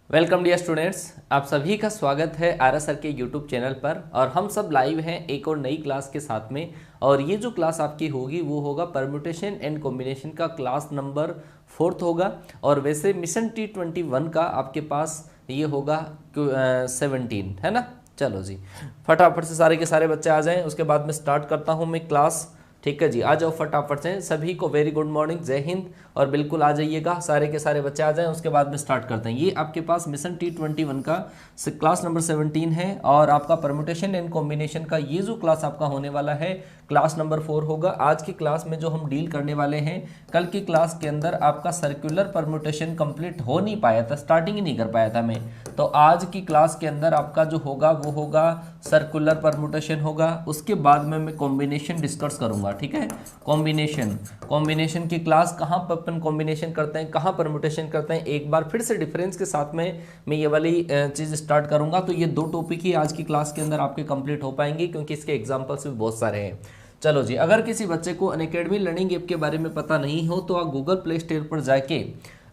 Welcome dear students, आप सभी का स्वागत है आरएस सर के यूट्यूब चैनल पर। और हम सब लाइव हैं एक और नई क्लास के साथ में। और ये जो क्लास आपकी होगी वो होगा परम्यूटेशन एंड कॉम्बिनेशन का क्लास नंबर 4 होगा। और वैसे मिशन T21 का आपके पास ये होगा 17, है ना। चलो जी, फटाफट से सारे के सारे बच्चे आ जाएं, उसके बाद में स्टार्ट करता हूँ मैं क्लास। ठीक है जी, आ जाओ फटाफट से। सभी को वेरी गुड मॉर्निंग, जय हिंद। और बिल्कुल आ जाइएगा, सारे के सारे बच्चे आ जाएं, उसके बाद में स्टार्ट करते हैं। ये आपके पास मिशन T21 का क्लास नंबर 17 है। और आपका परम्यूटेशन एंड कॉम्बिनेशन का ये जो क्लास आपका होने वाला है क्लास नंबर 4 होगा। आज की क्लास में जो हम डील करने वाले हैं, कल की क्लास के अंदर आपका सर्कुलर परम्यूटेशन कंप्लीट हो नहीं पाया था, स्टार्टिंग ही नहीं कर पाया था मैं। तो आज की क्लास के अंदर आपका जो होगा वो होगा सर्कुलर परम्यूटेशन होगा। उसके बाद में मैं कॉम्बिनेशन डिस्कस करूंगा। ठीक है, कॉम्बिनेशन की क्लास कहाँ पर अपन कॉम्बिनेशन करते हैं, कहाँ परम्यूटेशन करते हैं, एक बार फिर से डिफरेंस के साथ में मैं ये वाली चीज़ स्टार्ट करूंगा। तो ये दो टॉपिक ही आज की क्लास के अंदर आपके कंप्लीट हो पाएंगे, क्योंकि इसके एग्जाम्पल्स भी बहुत सारे हैं। चलो जी, अगर किसी बच्चे को अनअकैडमी लर्निंग ऐप के बारे में पता नहीं हो तो आप गूगल प्ले स्टोर पर जाके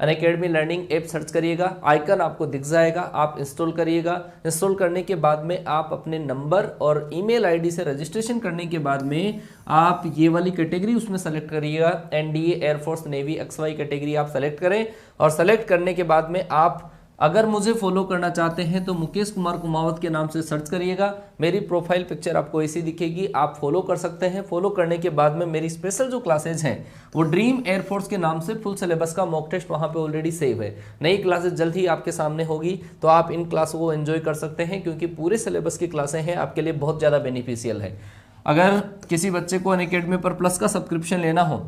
अनअकैडमी लर्निंग ऐप सर्च करिएगा, आइकन आपको दिख जाएगा, आप इंस्टॉल करिएगा। इंस्टॉल करने के बाद में आप अपने नंबर और ईमेल आईडी से रजिस्ट्रेशन करने के बाद में आप ये वाली कैटेगरी उसमें सेलेक्ट करिएगा, NDA, air force, navy, XY category आप सेलेक्ट करें। और सेलेक्ट करने के बाद में आप अगर मुझे फॉलो करना चाहते हैं तो मुकेश कुमार कुमावत के नाम से सर्च करिएगा। मेरी प्रोफाइल पिक्चर आपको ऐसी दिखेगी, आप फॉलो कर सकते हैं। फॉलो करने के बाद में मेरी स्पेशल जो क्लासेज हैं वो ड्रीम एयरफोर्स के नाम से फुल सिलेबस का मॉक टेस्ट वहां पे ऑलरेडी सेव है। नई क्लासेज जल्द ही आपके सामने होगी, तो आप इन क्लासों को एंजॉय कर सकते हैं, क्योंकि पूरे सिलेबस की क्लासें हैं, आपके लिए बहुत ज़्यादा बेनिफिशियल है। अगर किसी बच्चे को अनअकैडमी पर प्लस का सब्सक्रिप्शन लेना हो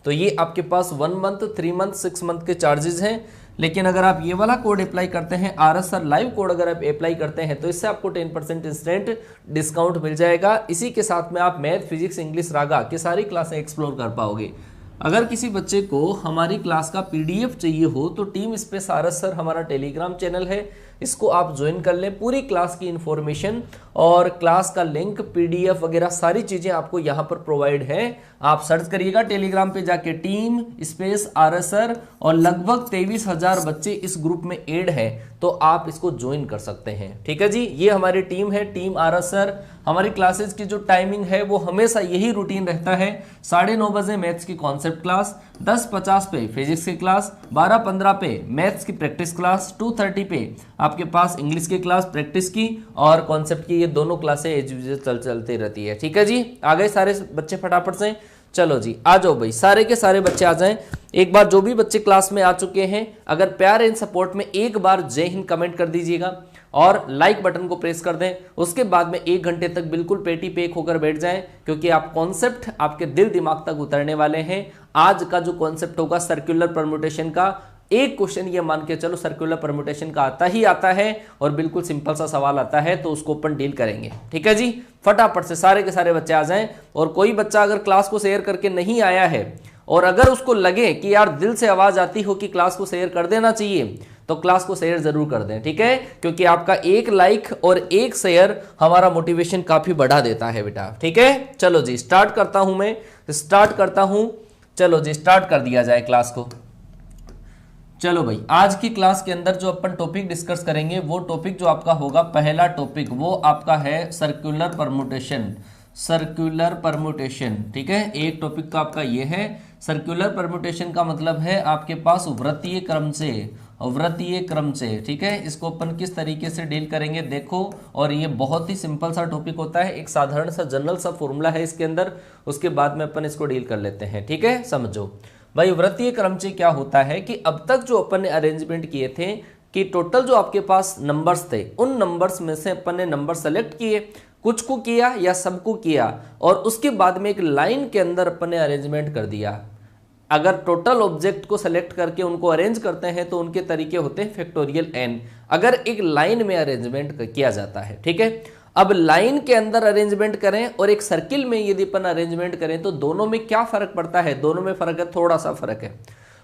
तो ये आपके पास 1 मंथ, 3 मंथ, 6 मंथ के चार्जेस हैं। लेकिन अगर आप ये वाला कोड अप्लाई करते हैं, आरएस सर लाइव कोड अगर आप अप्लाई करते हैं तो इससे आपको 10% इंस्टेंट डिस्काउंट मिल जाएगा। इसी के साथ में आप मैथ, फिजिक्स, इंग्लिश, रागा की सारी क्लासें एक्सप्लोर कर पाओगे। अगर किसी बच्चे को हमारी क्लास का PDF चाहिए हो तो टीम स्पेस आरएस सर हमारा टेलीग्राम चैनल है, इसको आप ज्वाइन कर लें। पूरी क्लास की इंफॉर्मेशन और क्लास का लिंक, PDF वगैरह सारी चीजें आपको यहाँ पर प्रोवाइड है। आप सर्च करिएगा टेलीग्राम पे जाके टीम स्पेस आरएस सर, और लगभग 23,000 बच्चे इस ग्रुप में ऐड है, तो आप इसको ज्वाइन कर सकते हैं। ठीक है जी, ये हमारी टीम है, टीम आरएस सर। हमारी क्लासेज की जो टाइमिंग है वो हमेशा यही रूटीन रहता है। 9:30 बजे मैथ्स की कॉन्सेप्ट क्लास, 10:50 पे फिजिक्स की क्लास, 12:15 पे मैथ्स की प्रैक्टिस क्लास, 2:30 पे आपके पास इंग्लिश की क्लास प्रैक्टिस की और कॉन्सेप्ट की, ये दोनों क्लासें एज यूजुअल चलती रहती है। ठीक है जी, आ गए सारे बच्चे फटाफट से। चलो जी, आ जाओ भाई, सारे के सारे बच्चे आ जाएं। एक बार जो भी बच्चे क्लास में आ चुके हैं, अगर प्यार एंड सपोर्ट में एक बार जय हिंद कमेंट कर दीजिएगा और लाइक बटन को प्रेस कर दें। उसके बाद में 1 घंटे तक बिल्कुल पेटी पेक होकर बैठ जाएं, क्योंकि आप कॉन्सेप्ट आपके दिल दिमाग तक उतरने वाले हैं। आज का जो कॉन्सेप्ट होगा सर्कुलर परम्यूटेशन का, एक क्वेश्चन ये मान के चलो सर्कुलर परम्यूटेशन का आता ही आता है, और बिल्कुल सिंपल सा सवाल आता है, तो उसको अपन डील करेंगे। ठीक है जी, फटाफट से सारे के सारे बच्चे आ जाएं। और कोई बच्चा अगर क्लास को शेयर करके नहीं आया है और अगर उसको लगे कि यार दिल से आवाज आती हो कि क्लास को शेयर कर देना चाहिए, तो क्लास को शेयर जरूर कर दें। ठीक है, क्योंकि आपका एक लाइक और एक शेयर हमारा मोटिवेशन काफी बढ़ा देता है बेटा। ठीक है, चलो जी स्टार्ट करता हूं, मैं स्टार्ट करता हूं। चलो जी, स्टार्ट कर दिया जाए क्लास को। चलो भाई, आज की क्लास के अंदर जो अपन टॉपिक डिस्कस करेंगे वो टॉपिक जो आपका होगा, पहला टॉपिक वो आपका है सर्कुलर परम्यूटेशन। सर्कुलर परम्यूटेशन, ठीक है, एक टॉपिक तो आपका ये है। सर्कुलर परम्यूटेशन का मतलब है आपके पास वृत्तीय क्रम से, वृत्तीय क्रम से। ठीक है, इसको अपन किस तरीके से डील करेंगे देखो। और ये बहुत ही सिंपल सा टॉपिक होता है, एक साधारण सा जनरल सा फॉर्मूला है इसके अंदर, उसके बाद में अपन इसको डील कर लेते हैं। ठीक है, समझो भाई, वृत्तीय क्रम से क्या होता है कि अब तक जो अपन ने अरेंजमेंट किए थे कि टोटल जो आपके पास नंबर्स थे, उन नंबर्स में से अपन ने नंबर सेलेक्ट किए, कुछ को किया या सबको किया, और उसके बाद में एक लाइन के अंदर अपन ने अरेंजमेंट कर दिया। अगर टोटल ऑब्जेक्ट को सेलेक्ट करके उनको अरेंज करते हैं तो उनके तरीके होते हैं फैक्टोरियल n, अगर एक लाइन में अरेंजमेंट किया जाता है। ठीक है, अब लाइन के अंदर अरेंजमेंट करें और एक सर्किल में यदि अपन अरेंजमेंट करें तो दोनों में क्या फर्क पड़ता है? दोनों में फर्क है, थोड़ा सा फर्क है।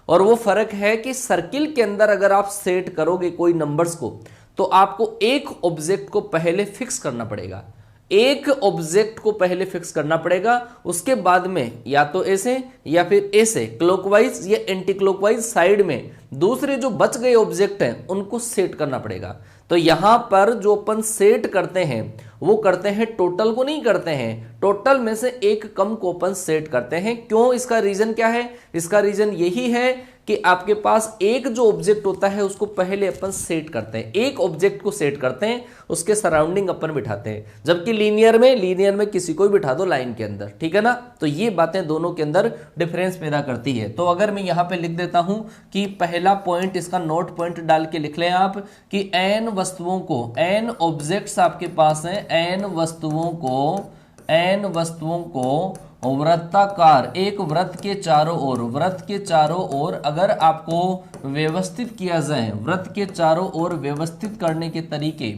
और वो फर्क है कि सर्किल के अंदर अगर आप सेट करोगे कोई नंबर्स को, तो आपको एक ऑब्जेक्ट को पहले फिक्स करना पड़ेगा। एक ऑब्जेक्ट को पहले फिक्स करना पड़ेगा, उसके बाद में या तो ऐसे या फिर ऐसे क्लॉकवाइज या एंटी क्लॉकवाइज साइड में दूसरे जो बच गए ऑब्जेक्ट हैं उनको सेट करना पड़ेगा। तो यहां पर जो अपन सेट करते हैं वो करते हैं टोटल को नहीं करते हैं, टोटल में से एक कम को अपन सेट करते हैं। क्यों? इसका रीजन क्या है? इसका रीजन यही है कि आपके पास एक जो ऑब्जेक्ट होता है उसको पहले अपन सेट करते हैं, एक ऑब्जेक्ट को सेट करते हैं, उसके सराउंडिंग अपन बिठाते हैं। जबकि लीनियर में किसी को भी बिठा दो लाइन के अंदर, ठीक है ना। तो ये बातें दोनों के अंदर डिफरेंस पैदा करती है। तो अगर मैं यहां पे लिख देता हूं कि पहला पॉइंट, इसका नोट पॉइंट डाल के लिख लें आप कि n वस्तुओं को, n ऑब्जेक्ट्स आपके पास हैं, n वस्तुओं को वृत्ताकार, एक वृत्त के चारों ओर अगर आपको व्यवस्थित किया जाए, वृत्त के चारों ओर व्यवस्थित करने के तरीके,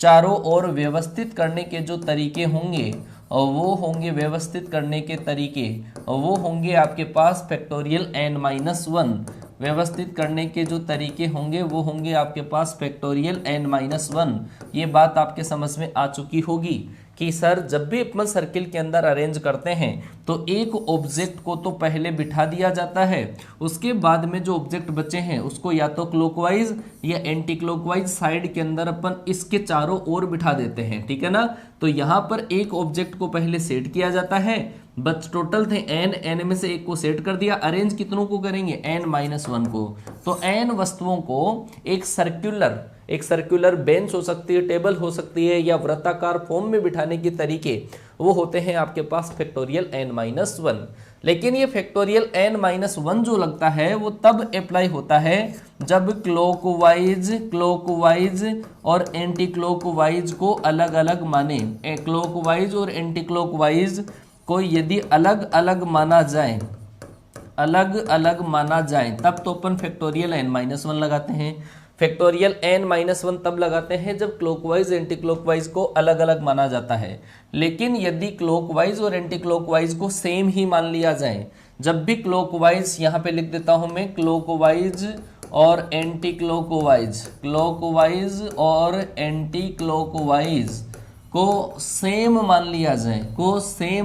चारों ओर व्यवस्थित करने के जो तरीके होंगे वो होंगे व्यवस्थित करने के तरीके वो होंगे आपके पास फैक्टोरियल n-1। व्यवस्थित करने के जो तरीके होंगे वो होंगे आपके पास फैक्टोरियल n-1। ये बात आपके समझ में आ चुकी होगी कि सर जब भी अपन सर्किल के अंदर अरेंज करते हैं तो एक ऑब्जेक्ट को तो पहले बिठा दिया जाता है, उसके बाद में जो ऑब्जेक्ट बचे हैं उसको या तो क्लॉकवाइज या एंटी क्लॉकवाइज साइड के अंदर अपन इसके चारों ओर बिठा देते हैं, ठीक है ना। तो यहाँ पर एक ऑब्जेक्ट को पहले सेट किया जाता है, बस टोटल थे n में से एक को सेट कर दिया। अरेंज कितनों को करेंगे? n-1 को। तो n वस्तुओं को एक सर्कुलर बेंच हो सकती है, टेबल हो सकती है, या वृत्ताकार फॉर्म में बिठाने के तरीके वो होते हैं आपके पास फैक्टोरियल n-1। लेकिन ये फैक्टोरियल n-1 जो लगता है वो तब अप्लाई होता है जब क्लॉकवाइज और एंटी क्लॉकवाइज को अलग अलग माने। क्लॉकवाइज और एंटी क्लॉकवाइज को यदि अलग अलग माना जाए तब तो अपन फैक्टोरियल n-1 लगाते हैं। फैक्टोरियल n-1 तब लगाते हैं जब क्लॉकवाइज एंटी क्लॉकवाइज को अलग अलग माना जाता है। लेकिन यदि क्लॉकवाइज और एंटी क्लॉकवाइज को सेम ही मान लिया जाए, जब भी क्लॉकवाइज, यहाँ पे लिख देता हूं मैं, क्लॉकवाइज और एंटी क्लॉकवाइज को सेम मान लिया जाए,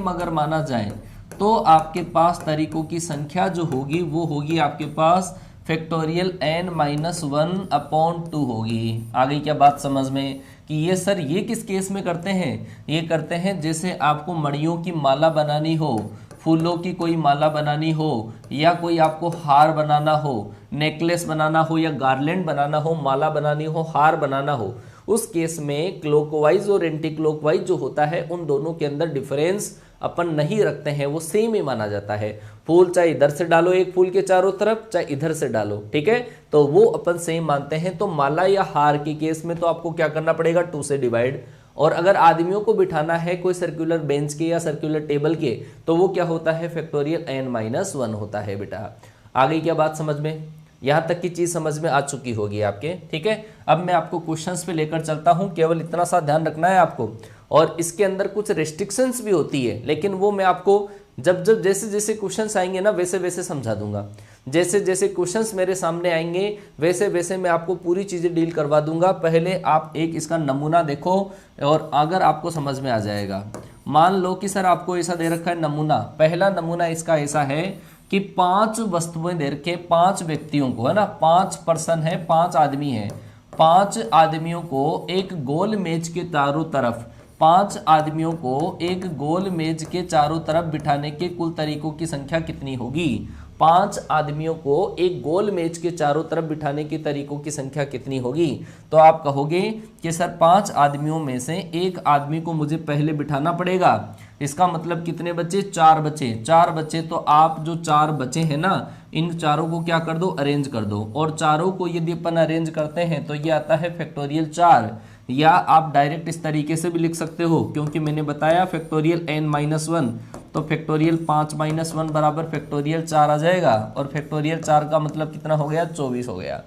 अगर माना जाए तो आपके पास तरीकों की संख्या जो होगी वो होगी आपके पास फैक्टोरियल n-1/2 होगी। आ गई क्या बात समझ में? कि ये सर ये किस केस में करते हैं? ये करते हैं जैसे आपको मणियों की माला बनानी हो, फूलों की कोई माला बनानी हो, या कोई आपको हार बनाना हो, नेकलेस बनाना हो, या गार्लैंड बनाना हो, माला बनानी हो, हार बनाना हो। उस केस में क्लॉकवाइज और एंटी क्लॉकवाइज जो होता है उन दोनों के अंदर डिफरेंस अपन नहीं रखते हैं, वो सेम ही माना जाता है। फूल चाहे इधर से डालो एक फूल के चारों तरफ, चाहे इधर से डालो, ठीक है, तो वो अपन सेम मानते हैं। तो माला या हार के केस में तो आपको क्या करना पड़ेगा? 2 से डिवाइड। और अगर आदमियों को बिठाना है कोई सर्कुलर बेंच के या सर्कुलर टेबल के, तो वो क्या होता है? फैक्टोरियल n-1 होता है बेटा। आ गई क्या बात समझ में? यहां तक की चीज समझ में आ चुकी होगी आपके, ठीक है। अब मैं आपको क्वेश्चंस पे लेकर चलता हूं, केवल इतना सा ध्यान रखना है आपको। और इसके अंदर कुछ रेस्ट्रिक्शंस भी होती है, लेकिन वो मैं आपको जब जैसे जैसे क्वेश्चंस आएंगे ना वैसे वैसे समझा दूंगा। जैसे जैसे क्वेश्चंस मेरे सामने आएंगे वैसे वैसे मैं आपको पूरी चीजें डील करवा दूंगा। पहले आप एक इसका नमूना देखो और अगर आपको समझ में आ जाएगा। मान लो कि सर आपको ऐसा दे रखा है नमूना, पहला नमूना इसका ऐसा है कि 5 वस्तुएं दे रखे, 5 व्यक्तियों को, है ना, 5 पर्सन है, 5 आदमी है, 5 आदमियों को एक गोल मेज के चारों तरफ, 5 आदमियों को एक गोल मेज के चारों तरफ बिठाने के कुल तरीकों की संख्या कितनी होगी? 5 आदमियों को एक गोल मेज के चारों तरफ बिठाने के तरीकों की संख्या कितनी होगी? तो आप कहोगे कि सर 5 आदमियों में से एक आदमी को मुझे पहले बिठाना पड़ेगा। इसका मतलब कितने बचे? 4 बचे। 4 बचे तो आप जो 4 बचे हैं ना, इन चारों को क्या कर दो? अरेंज कर दो। और चारों को यदि अपन अरेंज करते हैं तो ये आता है फैक्टोरियल 4। या आप डायरेक्ट इस तरीके से भी लिख सकते हो, क्योंकि मैंने बताया फैक्टोरियल n-1, तो फैक्टोरियल 5-1 बराबर फैक्टोरियल 4 आ जाएगा। और फैक्टोरियल 4 का मतलब कितना हो गया? 24 हो गया।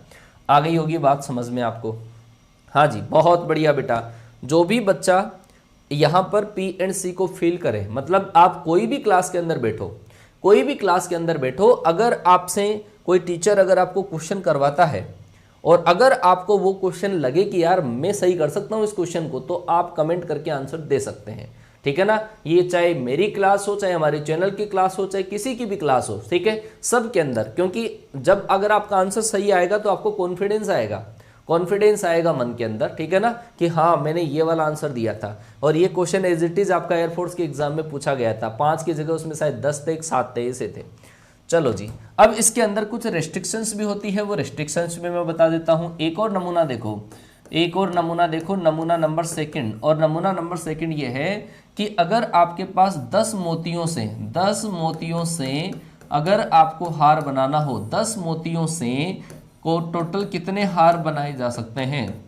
आ गई होगी बात समझ में आपको? हाँ जी, बहुत बढ़िया बेटा। जो भी बच्चा यहाँ पर P एंड C को फील करे, मतलब आप कोई भी क्लास के अंदर बैठो, अगर आपसे कोई टीचर अगर आपको क्वेश्चन करवाता है और अगर आपको वो क्वेश्चन लगे कि यार मैं सही कर सकता हूँ इस क्वेश्चन को, तो आप कमेंट करके आंसर दे सकते हैं, ठीक है ना। ये चाहे मेरी क्लास हो, चाहे हमारे चैनल की क्लास हो, चाहे किसी की भी क्लास हो, ठीक है, सब के अंदर। क्योंकि जब अगर आपका आंसर सही आएगा तो आपको कॉन्फिडेंस आएगा, कॉन्फिडेंस आएगा मन के अंदर, ठीक है ना, कि हाँ मैंने ये वाला आंसर दिया था। और ये क्वेश्चन एज इट इज आपका एयरफोर्स के एग्जाम में पूछा गया था, 5 की जगह उसमें शायद 10 थे, 7 थे, ऐसे थे। चलो जी, अब इसके अंदर कुछ रेस्ट्रिक्शंस भी होती है, वो रेस्ट्रिक्शंस में मैं बता देता हूँ। एक और नमूना देखो, एक और नमूना देखो, नमूना नंबर सेकंड। और नमूना नंबर सेकंड ये है कि अगर आपके पास 10 मोतियों से अगर आपको हार बनाना हो, 10 मोतियों से को टोटल कितने हार बनाए जा सकते हैं,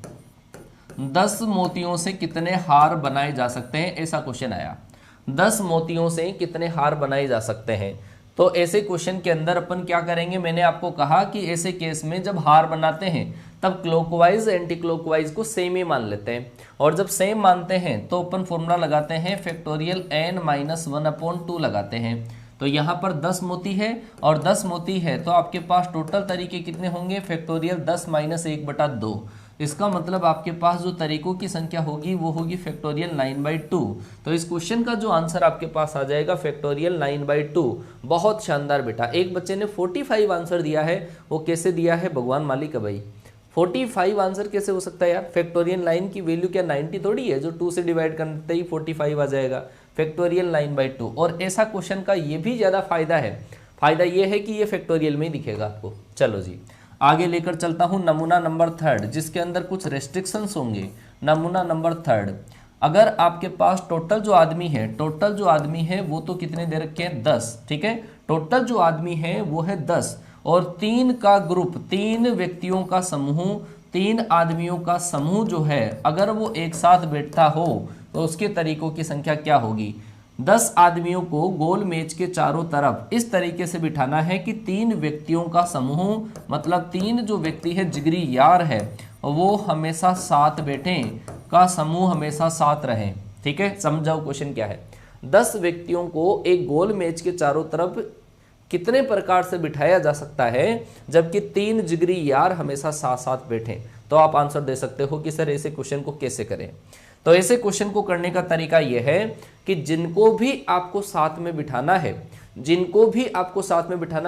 10 मोतियों से कितने हार बनाए जा सकते हैं, ऐसा क्वेश्चन आया। 10 मोतियों से कितने हार बनाए जा सकते हैं। तो ऐसे क्वेश्चन के अंदर अपन क्या करेंगे, मैंने आपको कहा कि ऐसे केस में जब हार बनाते हैं तब क्लॉकवाइज एंटी क्लॉकवाइज को सेम ही मान लेते हैं। और जब सेम मानते हैं तो अपन फॉर्मूला लगाते हैं फैक्टोरियल n-1/2 लगाते हैं। तो यहाँ पर 10 मोती है और 10 मोती है तो आपके पास टोटल तरीके कितने होंगे, फैक्टोरियल 10 - 1/2। इसका मतलब आपके पास जो तरीकों की संख्या होगी वो होगी फैक्टोरियल 9/2। तो इस क्वेश्चन का जो आंसर आपके पास आ जाएगा फैक्टोरियल 9/2। बहुत शानदार बेटा। एक बच्चे ने 45 आंसर दिया है, वो कैसे दिया है भगवान मालिक है भाई। 45 आंसर कैसे हो सकता है यार, फैक्टोरियल 9 की वैल्यू क्या 90 थोड़ी है जो 2 से डिवाइड करते ही 45 आ जाएगा, फैक्टोरियल 9/2। और ऐसा क्वेश्चन का ये भी ज़्यादा फायदा है, फायदा ये है कि ये फैक्टोरियल में ही दिखेगा आपको। चलो जी आगे लेकर चलता हूँ नमूना नंबर 3 जिसके अंदर कुछ रेस्ट्रिक्शंस होंगे। नमूना नंबर 3, अगर आपके पास टोटल जो आदमी है वो तो कितने दे रखे हैं 10, ठीक है, टोटल जो आदमी है वो है 10 और 3 का ग्रुप, 3 व्यक्तियों का समूह, 3 आदमियों का समूह जो है अगर वो एक साथ बैठता हो तो उसके तरीकों की संख्या क्या होगी। 10 आदमियों को गोल मेज के चारों तरफ इस तरीके से बिठाना है कि 3 व्यक्तियों का समूह, मतलब 3 जो व्यक्ति है जिगरी यार है वो हमेशा साथ बैठें, का समूह हमेशा साथ रहें, ठीक है। समझाओ क्वेश्चन क्या है। 10 व्यक्तियों को एक गोल मेज के चारों तरफ कितने प्रकार से बिठाया जा सकता है जबकि 3 जिगरी यार हमेशा साथ साथ बैठें। तो आप आंसर दे सकते हो कि सर ऐसे क्वेश्चन को कैसे करें। तो ऐसे क्वेश्चन को करने का तरीका यह है कि जिनको भी आपको साथ में बिठाना है,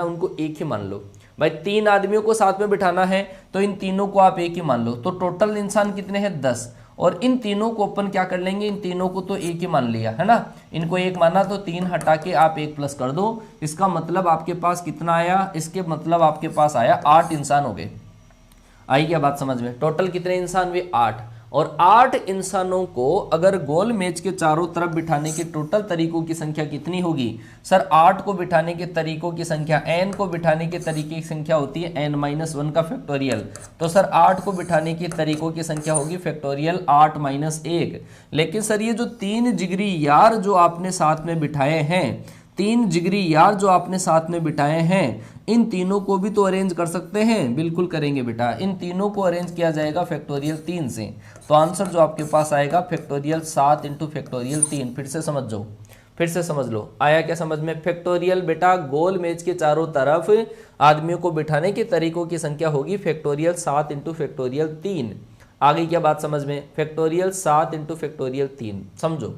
उनको एक ही मान लो। भाई 3 आदमियों को साथ में बिठाना है तो इन तीनों को आप एक ही मान लो। तो टोटल इंसान कितने हैं 10 और इन तीनों को अपन क्या कर लेंगे, इन तीनों को तो एक ही मान लिया है ना, इनको एक माना तो 3 हटा के आप 1 प्लस कर दो। इसका मतलब आपके पास कितना आया, इसके मतलब आपके पास आया 8 इंसान हो गए। आई क्या बात समझ में। टोटल कितने इंसान हुए 8 और 8 इंसानों को अगर गोल मेज के चारों तरफ बिठाने के टोटल तरीकों की संख्या कितनी होगी। सर 8 को बिठाने के तरीकों की संख्या, n को बिठाने के तरीके की संख्या होती है n-1 का फैक्टोरियल। तो सर 8 को बिठाने के तरीकों की संख्या होगी फैक्टोरियल 8-1। लेकिन सर ये जो 3 जिगरी यार जो आपने साथ में बिठाए हैं, 3 जिगरी यार जो आपने साथ में बिठाए हैं, इन तीनों को भी तो अरेंज कर सकते हैं। बिल्कुल करेंगे बेटा, इन तीनों को अरेंज किया जाएगा फैक्टोरियल 3 से। तो आंसर जो आपके पास आएगा फैक्टोरियल 7 × फैक्टोरियल 3। फिर से समझ जाओ, फिर से समझ लो, आया क्या समझ में। फैक्टोरियल बेटा गोल मेज के चारों तरफ आदमियों को बिठाने के तरीकों की संख्या होगी फैक्टोरियल 7 × फैक्टोरियल 3। आ गई क्या बात समझ में, फैक्टोरियल 7 × फैक्टोरियल 3। समझो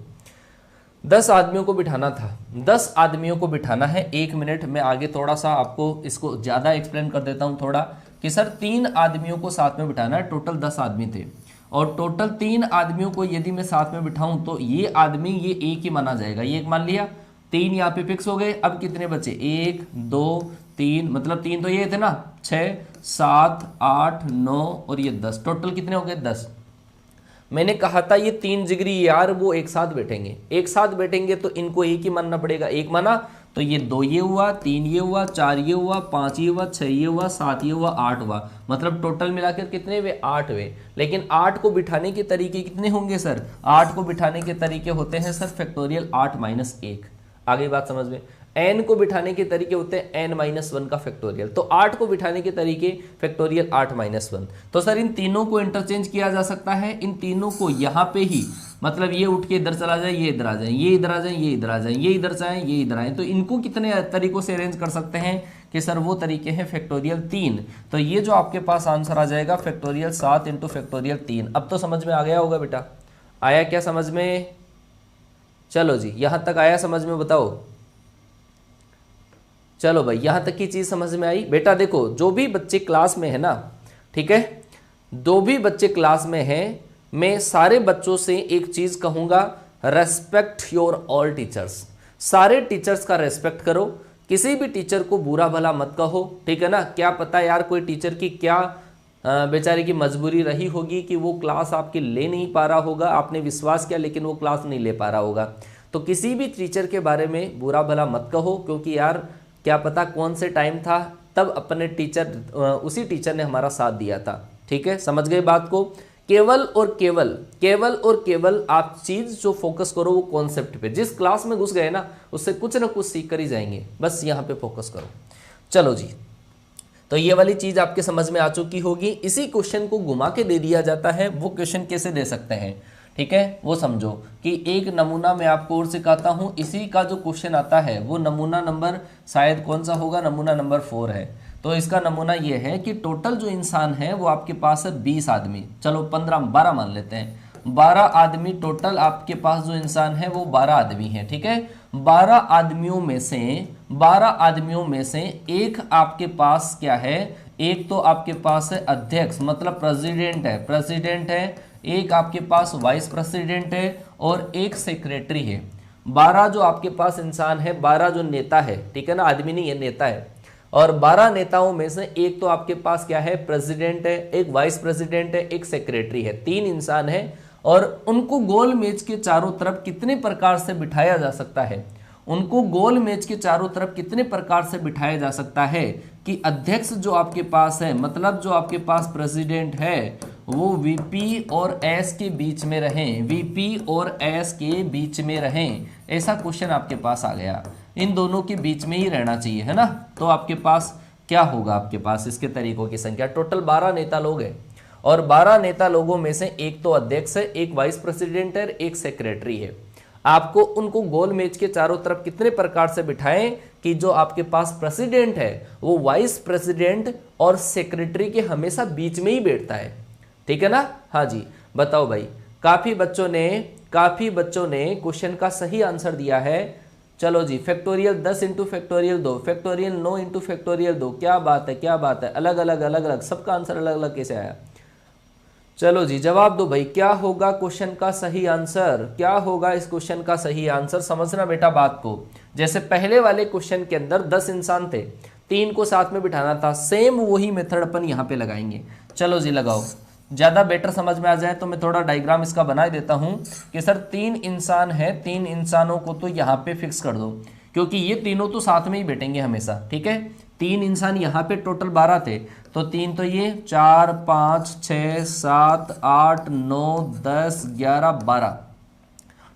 10 आदमियों को बिठाना था, 10 आदमियों को बिठाना है। 1 मिनट में आगे थोड़ा सा आपको इसको ज़्यादा एक्सप्लेन कर देता हूँ थोड़ा, कि सर 3 आदमियों को साथ में बिठाना है। टोटल 10 आदमी थे और टोटल 3 आदमियों को यदि मैं साथ में बिठाऊं तो ये आदमी ये एक ही माना जाएगा, ये एक मान लिया। 3 यहाँ पे फिक्स हो गए। अब कितने बचे, 1 2 3, मतलब 3 तो ये थे ना, 6 7 8 9 और ये 10, टोटल कितने हो गए 10। मैंने कहा था ये 3 जिगरी यार वो एक साथ बैठेंगे तो इनको एक ही मानना पड़ेगा। एक माना तो ये 2 ये हुआ, 3 ये हुआ, 4 ये हुआ, 5 ये हुआ, 6 ये हुआ, 7 ये हुआ, 8 हुआ, मतलब टोटल मिलाकर कितने हुए 8 हुए। लेकिन 8 को बिठाने के तरीके कितने होंगे सर, 8 को बिठाने के तरीके होते हैं सर फैक्टोरियल 8-1। आगे बात समझ में। n को बिठाने के तरीके होते हैं n-1 का फैक्टोरियल। तो 8 को बिठाने के तरीके फैक्टोरियल 8-1। तो सर इन तीनों को इंटरचेंज किया जा सकता है। इन तीनों को यहाँ पे ही, मतलब ये उठ के इधर चला जाए, ये इधर आ जाए, ये इधर आ जाए, ये इधर आ जाए, ये इधर से आए, ये इधर आए, तो इनको कितने तरीकों से अरेंज कर सकते हैं कि सर वो तरीके हैं फैक्टोरियल 3। तो ये जो आपके पास आंसर आ जाएगा फैक्टोरियल 7 इंटू फैक्टोरियल 3। अब तो समझ में आ गया होगा बेटा, आया क्या समझ में? चलो जी, यहां तक आया समझ में, बताओ। चलो भाई, यहां तक की चीज समझ में आई। बेटा देखो, जो भी बच्चे क्लास में है ना, ठीक है, जो भी बच्चे क्लास में हैं, मैं सारे बच्चों से एक चीज कहूंगा, रेस्पेक्ट योर ऑल टीचर्स। सारे टीचर्स का रेस्पेक्ट करो, किसी भी टीचर को बुरा भला मत कहो, ठीक है ना। क्या पता यार कोई टीचर की क्या बेचारे की मजबूरी रही होगी कि वो क्लास आपकी ले नहीं पा रहा होगा, आपने विश्वास किया लेकिन वो क्लास नहीं ले पा रहा होगा। तो किसी भी टीचर के बारे में बुरा भला मत कहो, क्योंकि यार क्या पता कौन से टाइम था तब अपने टीचर, उसी टीचर ने हमारा साथ दिया था। ठीक है, समझ गए बात को। केवल और केवल, केवल और केवल आप चीज जो फोकस करो वो कॉन्सेप्ट पे। जिस क्लास में घुस गए ना, उससे कुछ ना कुछ सीख कर ही जाएंगे, बस यहाँ पे फोकस करो। चलो जी, तो ये वाली चीज आपके समझ में आ चुकी होगी। इसी क्वेश्चन को घुमा के दे दिया जाता है। वो क्वेश्चन कैसे दे सकते हैं, ठीक है, वो समझो कि एक नमूना मैं आपको और सिखाता हूं। इसी का जो क्वेश्चन आता है वो नमूना नंबर शायद कौन सा होगा, नमूना नंबर 4 है। तो इसका नमूना ये है कि टोटल जो इंसान है वो आपके पास है 20 आदमी, चलो 12 मान लेते हैं। 12 आदमी टोटल आपके पास जो इंसान है वो 12 आदमी है, ठीक है। 12 आदमियों में से एक आपके पास क्या है, एक तो आपके पास है अध्यक्ष, मतलब प्रेसिडेंट है, एक आपके पास वाइस प्रेसिडेंट है और एक सेक्रेटरी है। 12 जो आपके पास इंसान है, 12 जो नेता है, ठीक है ना, आदमी नहीं है, नेता है। और 12 नेताओं में से एक तो आपके पास क्या है, प्रेसिडेंट है, एक वाइस प्रेसिडेंट है, एक सेक्रेटरी है, 3 इंसान है। और उनको गोल मेज के चारों तरफ कितने प्रकार से बिठाया जा सकता है, उनको गोल मेज के चारों तरफ कितने प्रकार से बिठाया जा सकता है कि अध्यक्ष जो आपके पास है, मतलब जो आपके पास प्रेसिडेंट है, वो वीपी और एस के बीच में रहें, वीपी और एस के बीच में रहें। ऐसा क्वेश्चन आपके पास आ गया, इन दोनों के बीच में ही रहना चाहिए, है ना। तो आपके पास क्या होगा, आपके पास इसके तरीकों की संख्या, टोटल 12 नेता लोग हैं और 12 नेता लोगों में से एक तो अध्यक्ष है, एक वाइस प्रेसिडेंट है, एक सेक्रेटरी है। आपको उनको गोल मेज के चारों तरफ कितने प्रकार से बिठाएं कि जो आपके पास प्रेसिडेंट है वो वाइस प्रेसिडेंट और सेक्रेटरी के हमेशा बीच में ही बैठता है, ठीक है ना। हाँ जी, बताओ भाई, काफी बच्चों ने क्वेश्चन का सही आंसर दिया है। चलो जी, factorial 10 into factorial 2, factorial 9 into factorial 2, क्या बात है, क्या बात है, अलग अलग सबका आंसर अलग अलग कैसे आया। चलो जी, जवाब दो भाई, क्या होगा क्वेश्चन का सही आंसर, क्या होगा इस क्वेश्चन का सही आंसर। समझना बेटा बात को, जैसे पहले वाले क्वेश्चन के अंदर 10 इंसान थे, 3 को साथ में बिठाना था, सेम वही मेथड अपन यहाँ पे लगाएंगे। चलो जी लगाओ, ज्यादा बेटर समझ में आ जाए तो मैं थोड़ा डायग्राम इसका बना देता हूं कि सर 3 इंसान है, 3 इंसानों को तो यहाँ पे फिक्स कर दो, क्योंकि ये तीनों तो साथ में ही बैठेंगे हमेशा, ठीक है। 3 इंसान यहाँ पे टोटल 12 थे, तो 3 तो ये 4 5 6 7 8 9 10 11 12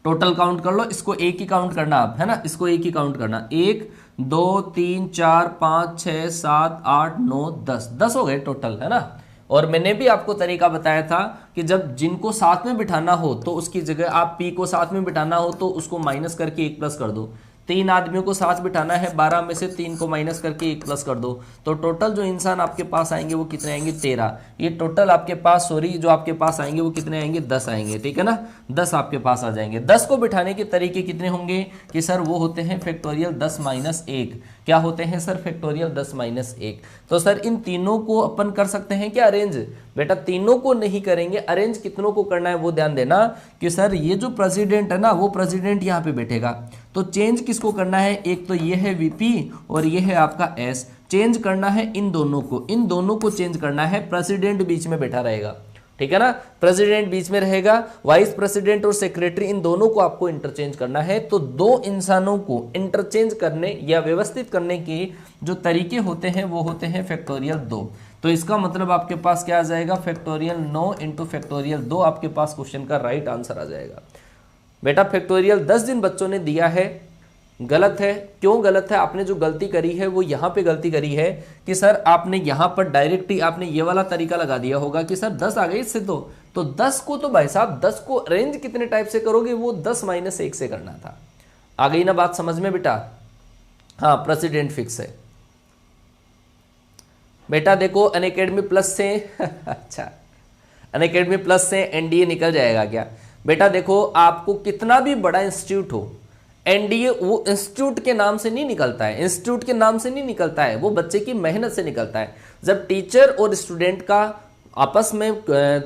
टोटल काउंट कर लो। इसको एक ही काउंट करना आप, है ना, इसको एक ही काउंट करना, 1 2 3 4 5 6 7 8 9 10 हो गए टोटल, है ना। और मैंने भी आपको तरीका बताया था कि जब जिनको साथ में बिठाना हो तो उसकी जगह आप पी को साथ में बिठाना हो तो उसको माइनस करके 1 प्लस कर दो। 3 आदमियों को साथ बिठाना है, 12 में से 3 को माइनस करके 1 प्लस कर दो, तो टोटल जो इंसान आपके पास आएंगे वो कितने आएंगे, 13। ये टोटल आपके पास जो आपके पास आएंगे वो कितने आएंगे, 10 आएंगे, ठीक है ना। 10 आपके पास आ जाएंगे। 10 को बिठाने के तरीके कितने होंगे कि सर वो होते हैं फैक्टोरियल 10 माइनस 1। क्या होते हैं सर, फैक्टोरियल 10 माइनस 1। तो सर इन तीनों को अपन कर सकते हैं क्या अरेंज, बेटा तीनों को नहीं करेंगे, अरेंज कितनों को करना है वो ध्यान देना कि सर ये जो प्रेसिडेंट है ना, वो प्रेसिडेंट यहाँ पे बैठेगा, तो चेंज किसको करना है, एक तो ये है वीपी और ये है आपका एस, चेंज करना है इन दोनों को चेंज करना है, प्रेसिडेंट बीच में बैठा रहेगा, ठीक है ना, प्रेसिडेंट बीच में रहेगा, वाइस प्रेसिडेंट और सेक्रेटरी इन दोनों को आपको इंटरचेंज करना है। तो 2 इंसानों को इंटरचेंज करने या व्यवस्थित करने के जो तरीके होते हैं वो होते हैं फैक्टोरियल 2। तो इसका मतलब आपके पास क्या आ जाएगा, फैक्टोरियल 9 इंटू फैक्टोरियल 2 आपके पास क्वेश्चन का राइट आंसर आ जाएगा। बेटा फैक्टोरियल 10 दिन बच्चों ने दिया है, गलत है। क्यों गलत है, आपने जो गलती करी है वो यहाँ पे गलती करी है कि सर आपने यहाँ पर डायरेक्ट ही आपने ये वाला तरीका लगा दिया होगा कि सर 10 आ गए इससे, तो 10 को तो भाई साहब 10 को अरेंज कितने टाइप से करोगे, वो 10 माइनस 1 से करना था। आ गई ना बात समझ में बेटा। हाँ, प्रेसिडेंट फिक्स है, बेटा देखो अनअकैडमी प्लस से अच्छा, अनअकैडमी प्लस से एनडीए निकल जाएगा क्या? बेटा देखो, आपको कितना भी बड़ा इंस्टीट्यूट हो, एनडीए वो इंस्टीट्यूट के नाम से नहीं निकलता है, इंस्टीट्यूट के नाम से नहीं निकलता है, वो बच्चे की मेहनत से निकलता है। जब टीचर और स्टूडेंट का आपस में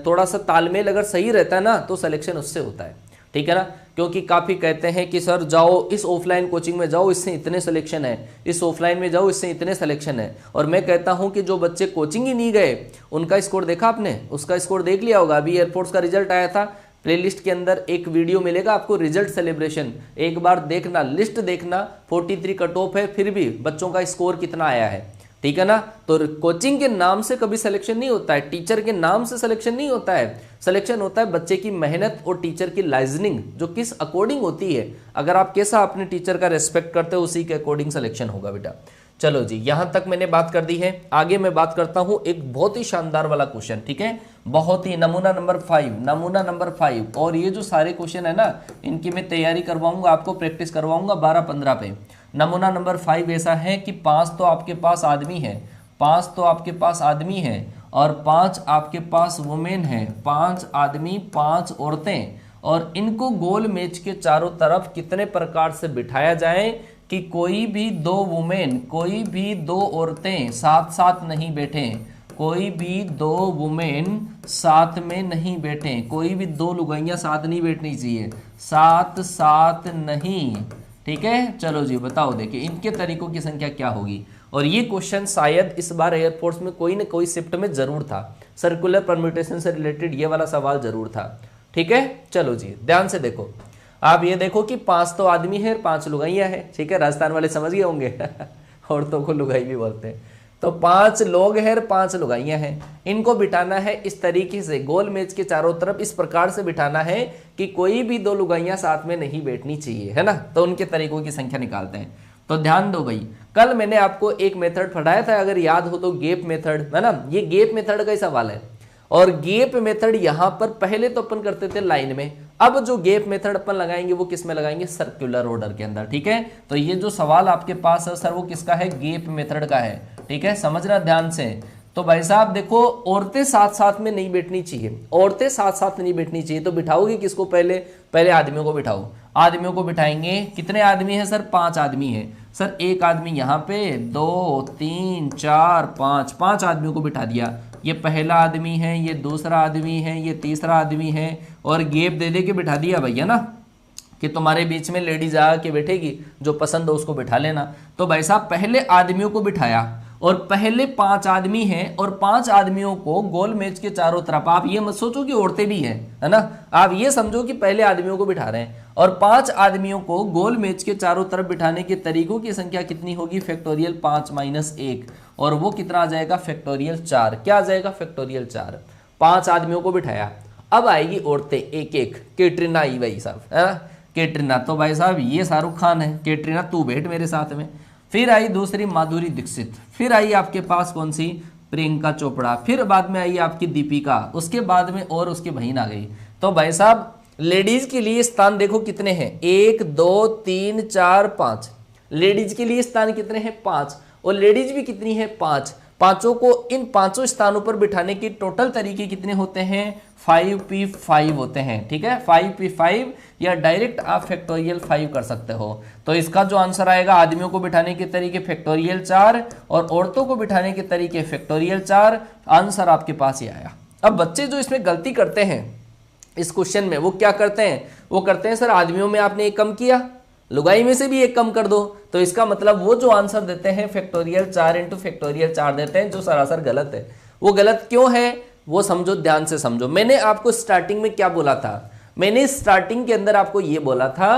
थोड़ा सा तालमेल अगर सही रहता है ना, तो सिलेक्शन उससे होता है, ठीक है ना। क्योंकि काफ़ी कहते हैं कि सर जाओ इस ऑफलाइन कोचिंग में जाओ, इससे इतने सिलेक्शन है, इस ऑफलाइन में जाओ, इससे इतने सिलेक्शन है। और मैं कहता हूं कि जो बच्चे कोचिंग ही नहीं गए, उनका स्कोर देखा आपने? उसका स्कोर देख लिया होगा। अभी एयरफोर्स का रिजल्ट आया था, प्लेलिस्ट के अंदर एक वीडियो मिलेगा आपको, रिजल्ट सेलिब्रेशन, एक बार देखना, लिस्ट देखना। 43 कट ऑफ है, फिर भी बच्चों का स्कोर कितना आया है, ठीक है ना। तो कोचिंग के नाम से कभी सिलेक्शन नहीं होता है, टीचर के नाम से सिलेक्शन नहीं होता है। सिलेक्शन होता है बच्चे की मेहनत और टीचर की लाइजनिंग जो किस अकॉर्डिंग होती है। अगर आप कैसा अपने टीचर का रेस्पेक्ट करते हो, उसी के अकॉर्डिंग सिलेक्शन होगा बेटा। चलो जी, यहां तक मैंने बात कर दी है। आगे मैं बात करता हूं एक बहुत ही शानदार वाला क्वेश्चन, ठीक है, बहुत ही नमूना नंबर 5, नमूना नंबर 5। और ये जो सारे क्वेश्चन है ना, इनकी मैं तैयारी करवाऊंगा, आपको प्रैक्टिस करवाऊंगा 12-15 पे। नमूना नंबर 5 ऐसा है कि 5 तो आपके पास आदमी है, 5 तो आपके पास आदमी है और 5 आपके पास वुमेन है, 5 आदमी 5 औरतें, और इनको गोल मेज के चारों तरफ कितने प्रकार से बिठाया जाए कि कोई भी 2 वुमेन, कोई भी 2 औरतें साथ साथ नहीं बैठे, कोई भी 2 वुमेन साथ में नहीं बैठे, कोई भी 2 लुगाइयां साथ नहीं बैठनी चाहिए, साथ साथ नहीं, ठीक है। चलो जी बताओ, देखिए इनके तरीकों की संख्या क्या होगी। और ये क्वेश्चन शायद इस बार एयरफोर्स में कोई ना कोई शिफ्ट में जरूर था, सर्कुलर परम्यूटेशन से रिलेटेड ये वाला सवाल जरूर था, ठीक है। चलो जी ध्यान से देखो, आप ये देखो कि 5 तो आदमी है, 5 लुगाइयां हैं, ठीक है, राजस्थान वाले समझ गए होंगे औरतों को लुगाई भी बोलते हैं। तो 5 लोग हैं और 5 लुगाइयां हैं, इनको बिठाना है इस तरीके से, गोल मेज के चारों तरफ इस प्रकार से बिठाना है कि कोई भी 2 लुगाइयां साथ में नहीं बैठनी चाहिए, है ना। तो उनके तरीकों की संख्या निकालते हैं। तो ध्यान दो भाई, कल मैंने आपको एक मेथड पढ़ाया था, अगर याद हो तो, गेप मेथड, है ना। ये गेप मेथड का ही सवाल है। और गेप मेथड यहां पर पहले तो अपन करते थे लाइन में, अब जो गेप मेथड अपन लगाएंगे वो किस में लगाएंगे? सर्कुलर ऑर्डर के अंदर, ठीक है। तो ये जो सवाल आपके पास है सर, वो किसका है? गेप मेथड का है, ठीक है, समझना ध्यान से। तो भाई साहब देखो, औरतें साथ साथ में नहीं बैठनी चाहिए, औरतें साथ साथ नहीं बैठनी चाहिए, तो बिठाओगे किसको? पहले आदमियों को बिठाओ, आदमियों को बिठाएंगे। कितने आदमी है सर? 5 आदमी है सर। एक आदमी यहाँ पे, 2 3 4 5, 5 आदमियों को बिठा दिया। ये पहला आदमी है, ये दूसरा आदमी है, ये तीसरा आदमी है, और गेप दे दे के बिठा दिया भैया ना, कि तुम्हारे बीच में लेडीज आके बैठेगी, जो पसंद हो उसको बिठा लेना। तो भाई साहब पहले आदमियों को बिठाया, और पहले 5 आदमी हैं, और 5 आदमियों को गोल मेज के चारों तरफ, आप ये मत सोचो कि औरतें भी हैं, है ना, आप ये समझो कि पहले आदमियों को बिठा रहे हैं, और 5 आदमियों को गोल मेज के चारों तरफ बिठाने के तरीकों की संख्या कितनी होगी? फैक्टोरियल 5 - 1, और वो कितना आ जाएगा? फैक्टोरियल 4। क्या आ जाएगा? फैक्टोरियल 4। 5 आदमियों को बिठाया, अब आएगी औरतें एक एक। कैटरीना आई भाई साहब, है ना, कैटरीना, तो भाई साहब ये शाहरुख खान है, कैटरीना तू बैठ मेरे साथ में। फिर आई दूसरी माधुरी दीक्षित, फिर आई आपके पास कौन सी? प्रियंका चोपड़ा, फिर बाद में आई आपकी दीपिका, उसके बाद में और उसकी बहन आ गई। तो भाई साहब लेडीज के लिए स्थान देखो कितने हैं? 1 2 3 4 5, लेडीज के लिए स्थान कितने हैं? 5, और लेडीज भी कितनी है? 5। पांचों को इन 5 स्थानों पर बिठाने की टोटल तरीके कितने होते हैं? 5p5 होते हैं, ठीक है, 5p5, या डायरेक्ट आप फैक्टोरियल 5 कर सकते हो। तो इसका जो आंसर आएगा, आदमियों को बिठाने के तरीके फैक्टोरियल 4 और औरतों को बिठाने के तरीके फैक्टोरियल 4। आंसर आपके पास ही आया। अब बच्चे जो इसमें गलती करते हैं इस क्वेश्चन में, वो क्या करते हैं? वो करते हैं सर आदमियों में आपने एक कम किया, लुगाई में से भी एक कम कर दो, तो इसका मतलब वो जो आंसर देते हैं फैक्टोरियल 4 × फैक्टोरियल 4 देते हैं, जो सरासर गलत है। वो गलत क्यों है वो समझो, ध्यान से समझो। मैंने आपको स्टार्टिंग में क्या बोला था? मैंने स्टार्टिंग के अंदर आपको ये बोला था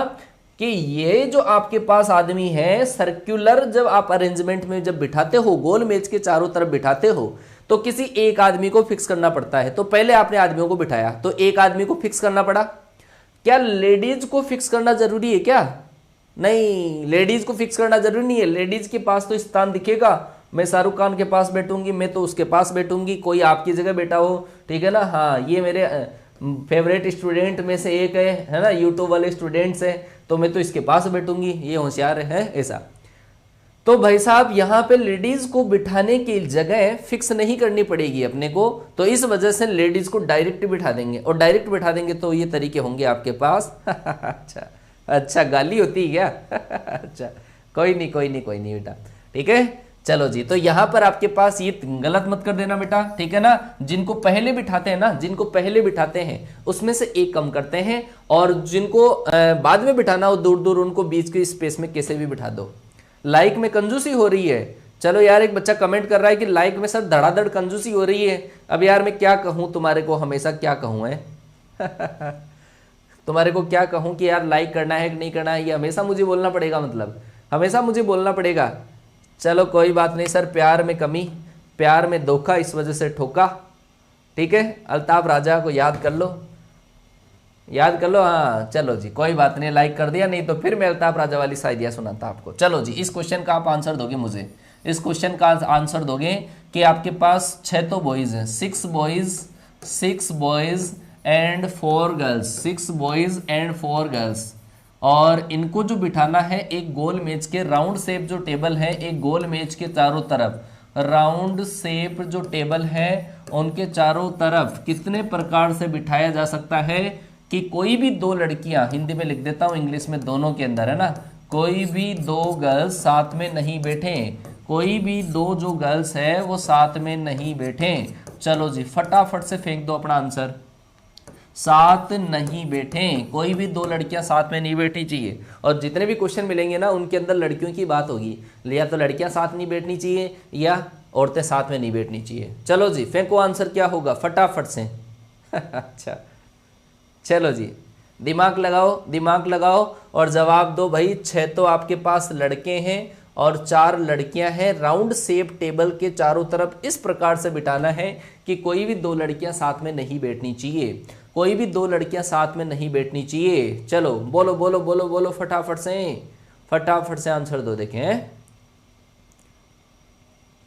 कि ये जो आपके पास आदमी है, सर्कुलर जब आप अरेंजमेंट में जब बिठाते हो, गोल मेज के चारों तरफ बिठाते हो, तो किसी एक आदमी को फिक्स करना पड़ता है। तो पहले आपने आदमियों को बिठाया, तो एक आदमी को फिक्स करना पड़ा। क्या लेडीज को फिक्स करना जरूरी है क्या? नहीं, लेडीज को फिक्स करना जरूरी नहीं है। लेडीज के पास तो स्थान दिखेगा, मैं शाहरुख खान के पास बैठूंगी, मैं तो उसके पास बैठूंगी, कोई आपकी जगह बैठा हो, ठीक है ना, हाँ ये मेरे फेवरेट स्टूडेंट में से एक है ना, यूट्यूब वाले स्टूडेंट्स हैं, तो मैं तो इसके पास बैठूंगी, ये होशियार है ऐसा। तो भाई साहब यहाँ पे लेडीज को बिठाने की जगह फिक्स नहीं करनी पड़ेगी अपने को, तो इस वजह से लेडीज को डायरेक्ट बिठा देंगे, और डायरेक्ट बिठा देंगे तो ये तरीके होंगे आपके पास। अच्छा अच्छा, गाली होती है क्या? अच्छा, कोई नहीं कोई नहीं कोई नहीं बेटा, ठीक है। चलो जी, तो यहां पर आपके पास ये गलत मत कर देना बेटा, ठीक है ना। जिनको पहले बिठाते हैं ना, जिनको पहले बिठाते हैं उसमें से एक कम करते हैं, और जिनको बाद में बिठाना हो दूर दूर, उनको बीच के स्पेस में कैसे भी बिठा दो। लाइक में कंजूसी हो रही है। चलो यार, एक बच्चा कमेंट कर रहा है कि लाइक में सर धड़ाधड़ कंजूसी हो रही है। अब यार मैं क्या कहूं तुम्हारे को, हमेशा क्या कहूं है? तुम्हारे को क्या कहूं कि यार लाइक करना है कि नहीं करना है, ये हमेशा मुझे बोलना पड़ेगा, मतलब हमेशा मुझे बोलना पड़ेगा। चलो कोई बात नहीं सर, प्यार में कमी, प्यार में धोखा, इस वजह से ठोका, ठीक है। अल्ताफ राजा को याद कर लो, याद कर लो, हाँ चलो जी कोई बात नहीं, लाइक कर दिया, नहीं तो फिर मैं अल्ताफ राजा वाली शायदिया सुनाता आपको। चलो जी, इस क्वेश्चन का आप आंसर दोगे मुझे, इस क्वेश्चन का आंसर दोगे कि आपके पास 6 तो बॉयज हैं, 6 boys and 4 girls, 6 boys and 4 girls, और इनको जो बिठाना है एक गोल मेज के, राउंड शेप जो टेबल है, एक गोल मेज के चारों तरफ, राउंड शेप जो टेबल है उनके चारों तरफ कितने प्रकार से बिठाया जा सकता है कि कोई भी 2 लड़कियां, हिंदी में लिख देता हूं, इंग्लिश में दोनों के अंदर है ना, कोई भी 2 गर्ल्स साथ में नहीं बैठे, कोई भी 2 जो गर्ल्स है वो साथ में नहीं बैठे। चलो जी, फटाफट से फेंक दो अपना आंसर, साथ नहीं बैठे, कोई भी 2 लड़कियां साथ में नहीं बैठनी चाहिए। और जितने भी क्वेश्चन मिलेंगे ना उनके अंदर लड़कियों की बात होगी, या तो लड़कियां साथ नहीं बैठनी चाहिए या औरतें साथ में नहीं बैठनी चाहिए। चलो जी, फेंको आंसर क्या होगा फटाफट से। अच्छा चलो जी, दिमाग लगाओ, दिमाग लगाओ और जवाब दो भाई। 6 तो आपके पास लड़के हैं और 4 लड़कियां हैं। राउंड शेप टेबल के चारों तरफ इस प्रकार से बिठाना है कि कोई भी 2 लड़कियां साथ में नहीं बैठनी चाहिए, कोई भी 2 लड़कियां साथ में नहीं बैठनी चाहिए। चलो बोलो बोलो बोलो बोलो फटाफट से आंसर दो, देखें।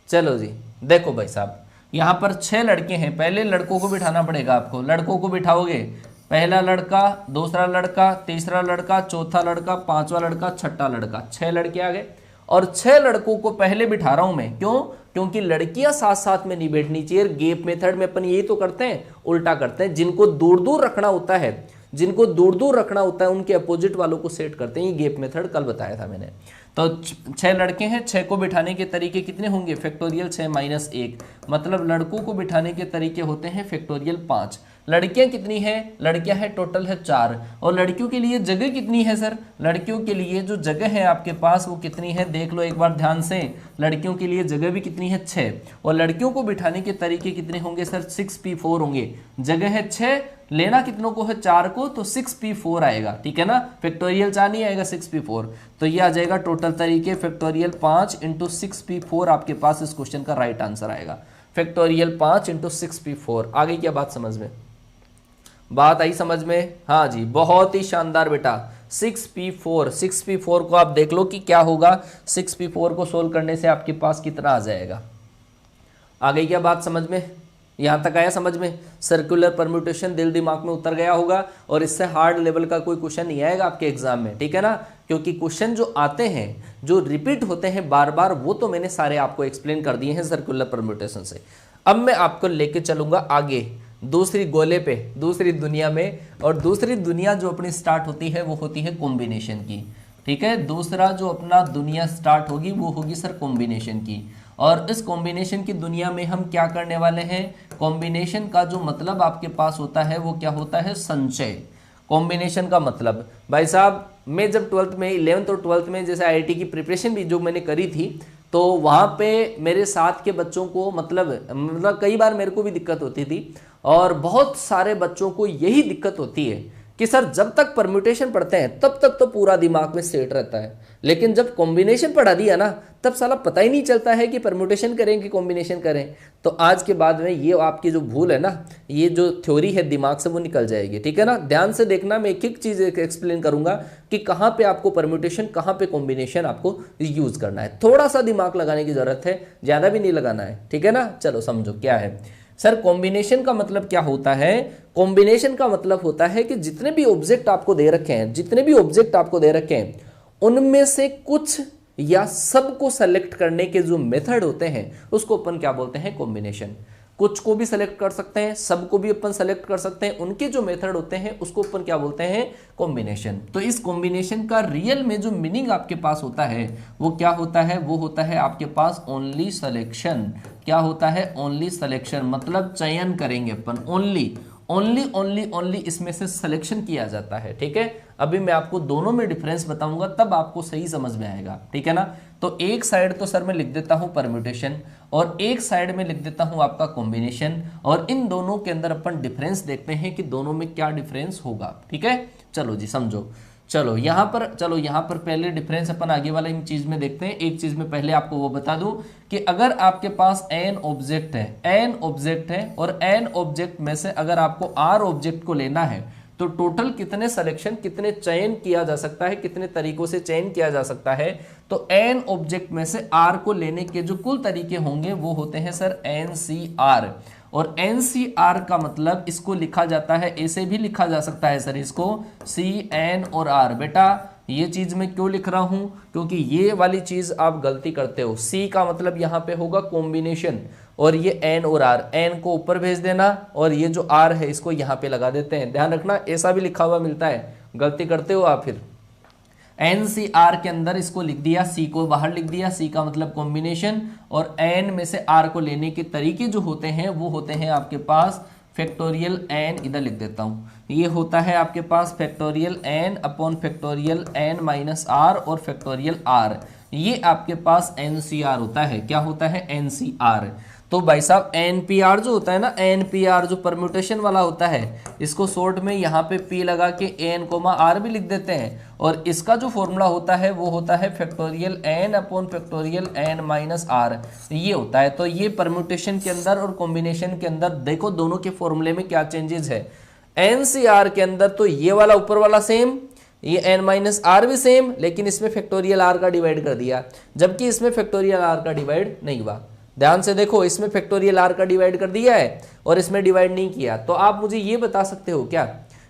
चलो जी, देखो भाई साहब, यहां पर 6 लड़के हैं, पहले लड़कों को बिठाना पड़ेगा आपको, लड़कों को बिठाओगे, पहला लड़का, दूसरा लड़का, तीसरा लड़का, चौथा लड़का, 5वां लड़का, 6ठा लड़का, 6 लड़के आ गए। और 6 लड़कों को पहले बिठा रहा हूं मैं, क्यों? क्योंकि लड़कियां साथ साथ में नहीं बैठनी चाहिए। गैप मेथड में अपन यही तो करते हैं, उल्टा करते हैं, जिनको दूर दूर रखना होता है, जिनको दूर दूर रखना होता है उनके अपोजिट वालों को सेट करते हैं। ये गैप मेथड कल बताया था मैंने। तो 6 लड़के हैं, 6 को बिठाने के तरीके कितने होंगे? फैक्टोरियल 6 माइनस 1, मतलब लड़कों को बिठाने के तरीके होते हैं फैक्टोरियल 5। लड़कियां कितनी है? लड़कियां है टोटल है 4। और लड़कियों के लिए जगह कितनी है सर? लड़कियों के लिए जो जगह है आपके पास वो कितनी है, देख लो एक बार ध्यान से। लड़कियों के लिए जगह भी कितनी है? 6। और लड़कियों को बिठाने के तरीके कितने होंगे सर? 6p4 होंगे। जगह है 6, लेना कितनों को है? 4 को, तो 6p4 आएगा, ठीक है ना। फैक्टोरियल 4 नहीं आएगा, 6p4। तो ये आ जाएगा टोटल तरीके फैक्टोरियल 5 इंटू 6p4 आपके पास इस क्वेश्चन का राइट आंसर आएगा। Factorial 5 into 6p4। आगे क्या बात समझ में? बात आई समझ में? हाँ जी, बहुत ही शानदार बेटा। 6p4 को आप देख लो कि क्या होगा। 6p4 को सोल्व करने से आपके पास कितना आ जाएगा। आ गई क्या बात समझ में? यहां तक आया समझ में? सर्कुलर परम्यूटेशन दिल दिमाग में उतर गया होगा, और इससे हार्ड लेवल का कोई क्वेश्चन नहीं आएगा आपके एग्जाम में, ठीक है ना। क्योंकि क्वेश्चन जो आते हैं, जो रिपीट होते हैं बार बार, वो तो मैंने सारे आपको एक्सप्लेन कर दिए हैं सर्कुलर परम्यूटेशन से। अब मैं आपको लेके चलूंगा आगे दूसरी गोले पे, दूसरी दुनिया में। और दूसरी दुनिया जो अपनी स्टार्ट होती है वो होती है कॉम्बिनेशन की, ठीक है। दूसरा जो अपना दुनिया स्टार्ट होगी वो होगी सर कॉम्बिनेशन की। और इस कॉम्बिनेशन की दुनिया में हम क्या करने वाले हैं? कॉम्बिनेशन का जो मतलब आपके पास होता है वो क्या होता है? संचय। कॉम्बिनेशन का मतलब भाई साहब, मैं जब 12th में 11th और 12th में जैसे IIT की प्रिपरेशन भी जो मैंने करी थी, तो वहाँ पे मेरे साथ के बच्चों को मतलब कई बार मेरे को भी दिक्कत होती थी, और बहुत सारे बच्चों को यही दिक्कत होती है कि सर जब तक परम्यूटेशन पढ़ते हैं तब तक तो पूरा दिमाग में सेट रहता है, लेकिन जब कॉम्बिनेशन पढ़ा दिया ना तब साला पता ही नहीं चलता है कि परम्यूटेशन करें कि कॉम्बिनेशन करें। तो आज के बाद में ये आपकी जो भूल है ना, ये जो थ्योरी है दिमाग से, वो निकल जाएगी, ठीक है ना। ध्यान से देखना, मैं एक एक चीज़ एक्सप्लेन करूंगा कि कहाँ पे आपको परम्यूटेशन, कहाँ पे कॉम्बिनेशन आपको यूज करना है। थोड़ा सा दिमाग लगाने की जरूरत है, ज़्यादा भी नहीं लगाना है, ठीक है ना। चलो समझो क्या है सर कॉम्बिनेशन का मतलब क्या होता है। कॉम्बिनेशन का मतलब होता है कि जितने भी ऑब्जेक्ट आपको दे रखे हैं, जितने भी ऑब्जेक्ट आपको दे रखे हैं, उनमें से कुछ या सबको सेलेक्ट करने के जो मेथड होते हैं उसको अपन क्या बोलते हैं, कॉम्बिनेशन। कुछ को भी सेलेक्ट कर सकते हैं, सबको भी अपन सेलेक्ट कर सकते हैं, उनके जो मेथड होते हैं उसको अपन क्या बोलते हैं, कॉम्बिनेशन। तो इस कॉम्बिनेशन का रियल में जो मीनिंग आपके पास होता है वो क्या होता है, वो होता है आपके पास ओनली सिलेक्शन। क्या होता है, ओनली सिलेक्शन, मतलब चयन करेंगे अपन, ओनली ओनली ओनली ओनली इसमें से सिलेक्शन किया जाता है। ठीक है, अभी मैं आपको दोनों में डिफरेंस बताऊंगा तब आपको सही समझ में आएगा। ठीक है ना, तो एक साइड तो सर मैं लिख देता हूं परम्यूटेशन और एक साइड में लिख देता हूं आपका कॉम्बिनेशन, और इन दोनों के अंदर अपन डिफरेंस देखते हैं कि दोनों में क्या डिफरेंस होगा। ठीक है, चलो जी समझो। चलो यहाँ पर पहले डिफरेंस अपन आगे वाला इन चीज में देखते हैं। एक चीज में पहले आपको वो बता दूं कि अगर आपके पास n ऑब्जेक्ट है और n ऑब्जेक्ट में से अगर आपको r ऑब्जेक्ट को लेना है तो टोटल कितने सिलेक्शन, कितने चयन किया जा सकता है, कितने तरीकों से चयन किया जा सकता है। तो n ऑब्जेक्ट में से r को लेने के जो कुल तरीके होंगे वो होते हैं सर NCR। और NCR का मतलब इसको लिखा जाता है, ऐसे भी लिखा जा सकता है सर इसको CN और R। बेटा ये चीज मैं क्यों लिख रहा हूं, क्योंकि ये वाली चीज आप गलती करते हो। C का मतलब यहां पे होगा कॉम्बिनेशन और ये N और R, N को ऊपर भेज देना और ये जो R है इसको यहां पे लगा देते हैं। ध्यान रखना ऐसा भी लिखा हुआ मिलता है, गलती करते हो आप। फिर NCR के अंदर इसको लिख दिया, C को बाहर लिख दिया, C का मतलब कॉम्बिनेशन, और N में से R को लेने के तरीके जो होते हैं वो होते हैं आपके पास फैक्टोरियल N, इधर लिख देता हूं, ये होता है आपके पास factorial N upon factorial N minus R और फैक्टोरियल R। ये आपके पास NCR होता है। क्या होता है, NCR। तो भाई साहब NPR जो होता है ना, NPR जो परम्यूटेशन वाला होता है, इसको शॉर्ट में यहाँ पे P लगा के N R भी लिख देते हैं, और इसका जो फॉर्मूला होता है वो होता है factorial N upon factorial N minus R। ये होता है। तो ये परम्यूटेशन के अंदर और कॉम्बिनेशन के अंदर देखो दोनों के फॉर्मूले में क्या चेंजेस है। NCR के अंदर तो ये वाला ऊपर वाला सेम, ये N माइनस R भी सेम, लेकिन इसमें फैक्टोरियल R का डिवाइड कर दिया, जबकि इसमें फैक्टोरियल R का डिवाइड नहीं हुआ। ध्यान से देखो, इसमें फैक्टोरियल R का डिवाइड कर दिया है और इसमें डिवाइड नहीं किया। तो आप मुझे ये बता सकते हो क्या,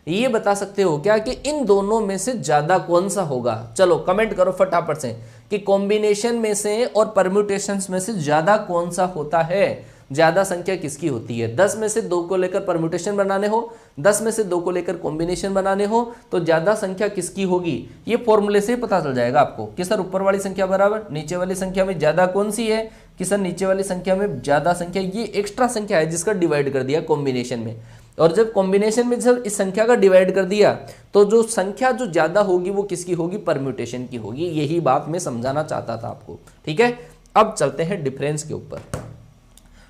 ये बता सकते हो क्या कि इन दोनों में से ज्यादा कौन सा होगा। चलो कमेंट करो फटाफट से कि कॉम्बिनेशन में से और परम्यूटेशंस में से ज्यादा कौन सा होता है, ज्यादा संख्या किसकी होती है। 10 में से 2 को लेकर परम्यूटेशन बनाने हो, 10 में से 2 को लेकर कॉम्बिनेशन बनाने हो, तो ज्यादा संख्या किसकी होगी ये फॉर्मूले से पता चल जाएगा आपको कि सर ऊपर वाली संख्या बराबर नीचे वाली संख्या में ज्यादा कौन सी है, कि सर नीचे वाली संख्या में ज्यादा संख्या ये एक्स्ट्रा संख्या है जिसका डिवाइड कर दिया कॉम्बिनेशन में। और जब कॉम्बिनेशन में जब इस संख्या का डिवाइड कर दिया तो जो संख्या जो ज्यादा होगी वो किसकी होगी, परम्यूटेशन की होगी। यही बात मैं समझाना चाहता था आपको। ठीक है, अब चलते हैं डिफरेंस के ऊपर।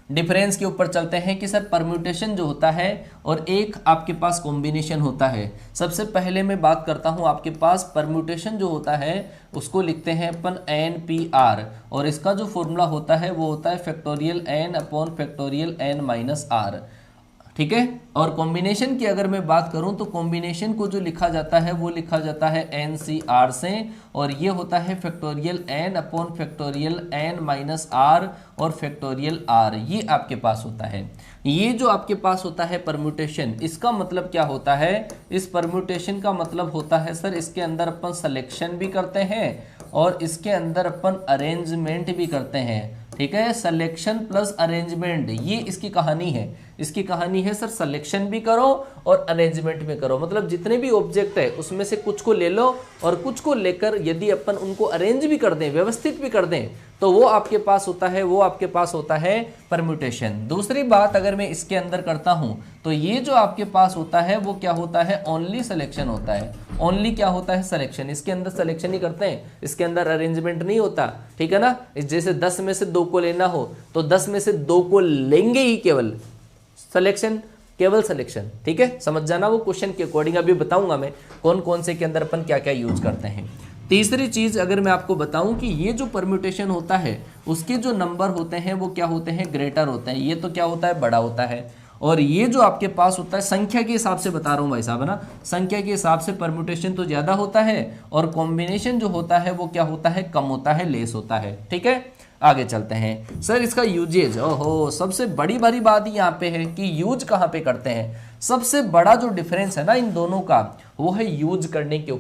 डिफरेंस के ऊपर चलते हैं कि सर परम्यूटेशन जो होता है और एक आपके पास कॉम्बिनेशन होता है। सबसे पहले मैं बात करता हूं, आपके पास परम्यूटेशन जो होता है उसको लिखते हैं अपन NPR, और इसका जो फॉर्मूला होता है वो होता है factorial N upon factorial N minus R। ठीक है, और कॉम्बिनेशन की अगर मैं बात करूं तो कॉम्बिनेशन को जो लिखा जाता है वो लिखा जाता है NCR से, और ये होता है factorial N upon factorial N minus R और फैक्टोरियल R। ये आपके पास होता है। ये जो आपके पास होता है परम्यूटेशन, इसका मतलब क्या होता है, इस परम्यूटेशन का मतलब होता है सर इसके अंदर अपन सिलेक्शन भी करते हैं और इसके अंदर अपन अरेंजमेंट भी करते हैं। ठीक है, सिलेक्शन प्लस अरेंजमेंट, ये इसकी कहानी है। इसकी कहानी है सर सिलेक्शन भी करो और अरेंजमेंट भी करो। मतलब जितने भी ऑब्जेक्ट है उसमें से कुछ को ले लो और कुछ को लेकर यदि अपन उनको अरेंज भी कर दें, व्यवस्थित भी कर दें, तो वो आपके पास होता है, वो आपके पास होता है परम्यूटेशन। दूसरी बात अगर मैं इसके अंदर करता हूं तो ये जो आपके पास होता है वो क्या होता है, ओनली सिलेक्शन होता है। ओनली क्या होता है, सिलेक्शन। इसके अंदर सिलेक्शन ही करते हैं, इसके अंदर अरेंजमेंट नहीं होता। ठीक है ना, जैसे 10 में से 2 को लेना हो तो 10 में से 2 को लेंगे ही, केवल सिलेक्शन, केवल सिलेक्शन। ठीक है, समझ जाना, वो क्वेश्चन के अकॉर्डिंग अभी बताऊंगा मैं कौन कौन से के अंदर अपन क्या क्या यूज करते हैं। तीसरी चीज अगर मैं आपको बताऊं कि ये जो परम्यूटेशन होता है उसके जो नंबर होते हैं वो क्या होते हैं, ग्रेटर होते हैं। ये तो क्या होता है, बड़ा होता है। और ये जो आपके पास होता है संख्या के हिसाब से बता रहा हूं भाई साहब, है ना, संख्या के हिसाब से परम्यूटेशन तो ज्यादा होता है और कॉम्बिनेशन जो होता है वो क्या होता है, कम होता है, लेस होता है। ठीक है, आगे चलते हैं। सर इसका यूजेज, ओहो सबसे बड़ी बात यहाँ पे है कि यूज कहाँ पे करते हैं। सबसे बड़ा जो डिफरेंस है ना इन दोनों का वो है यूज करने के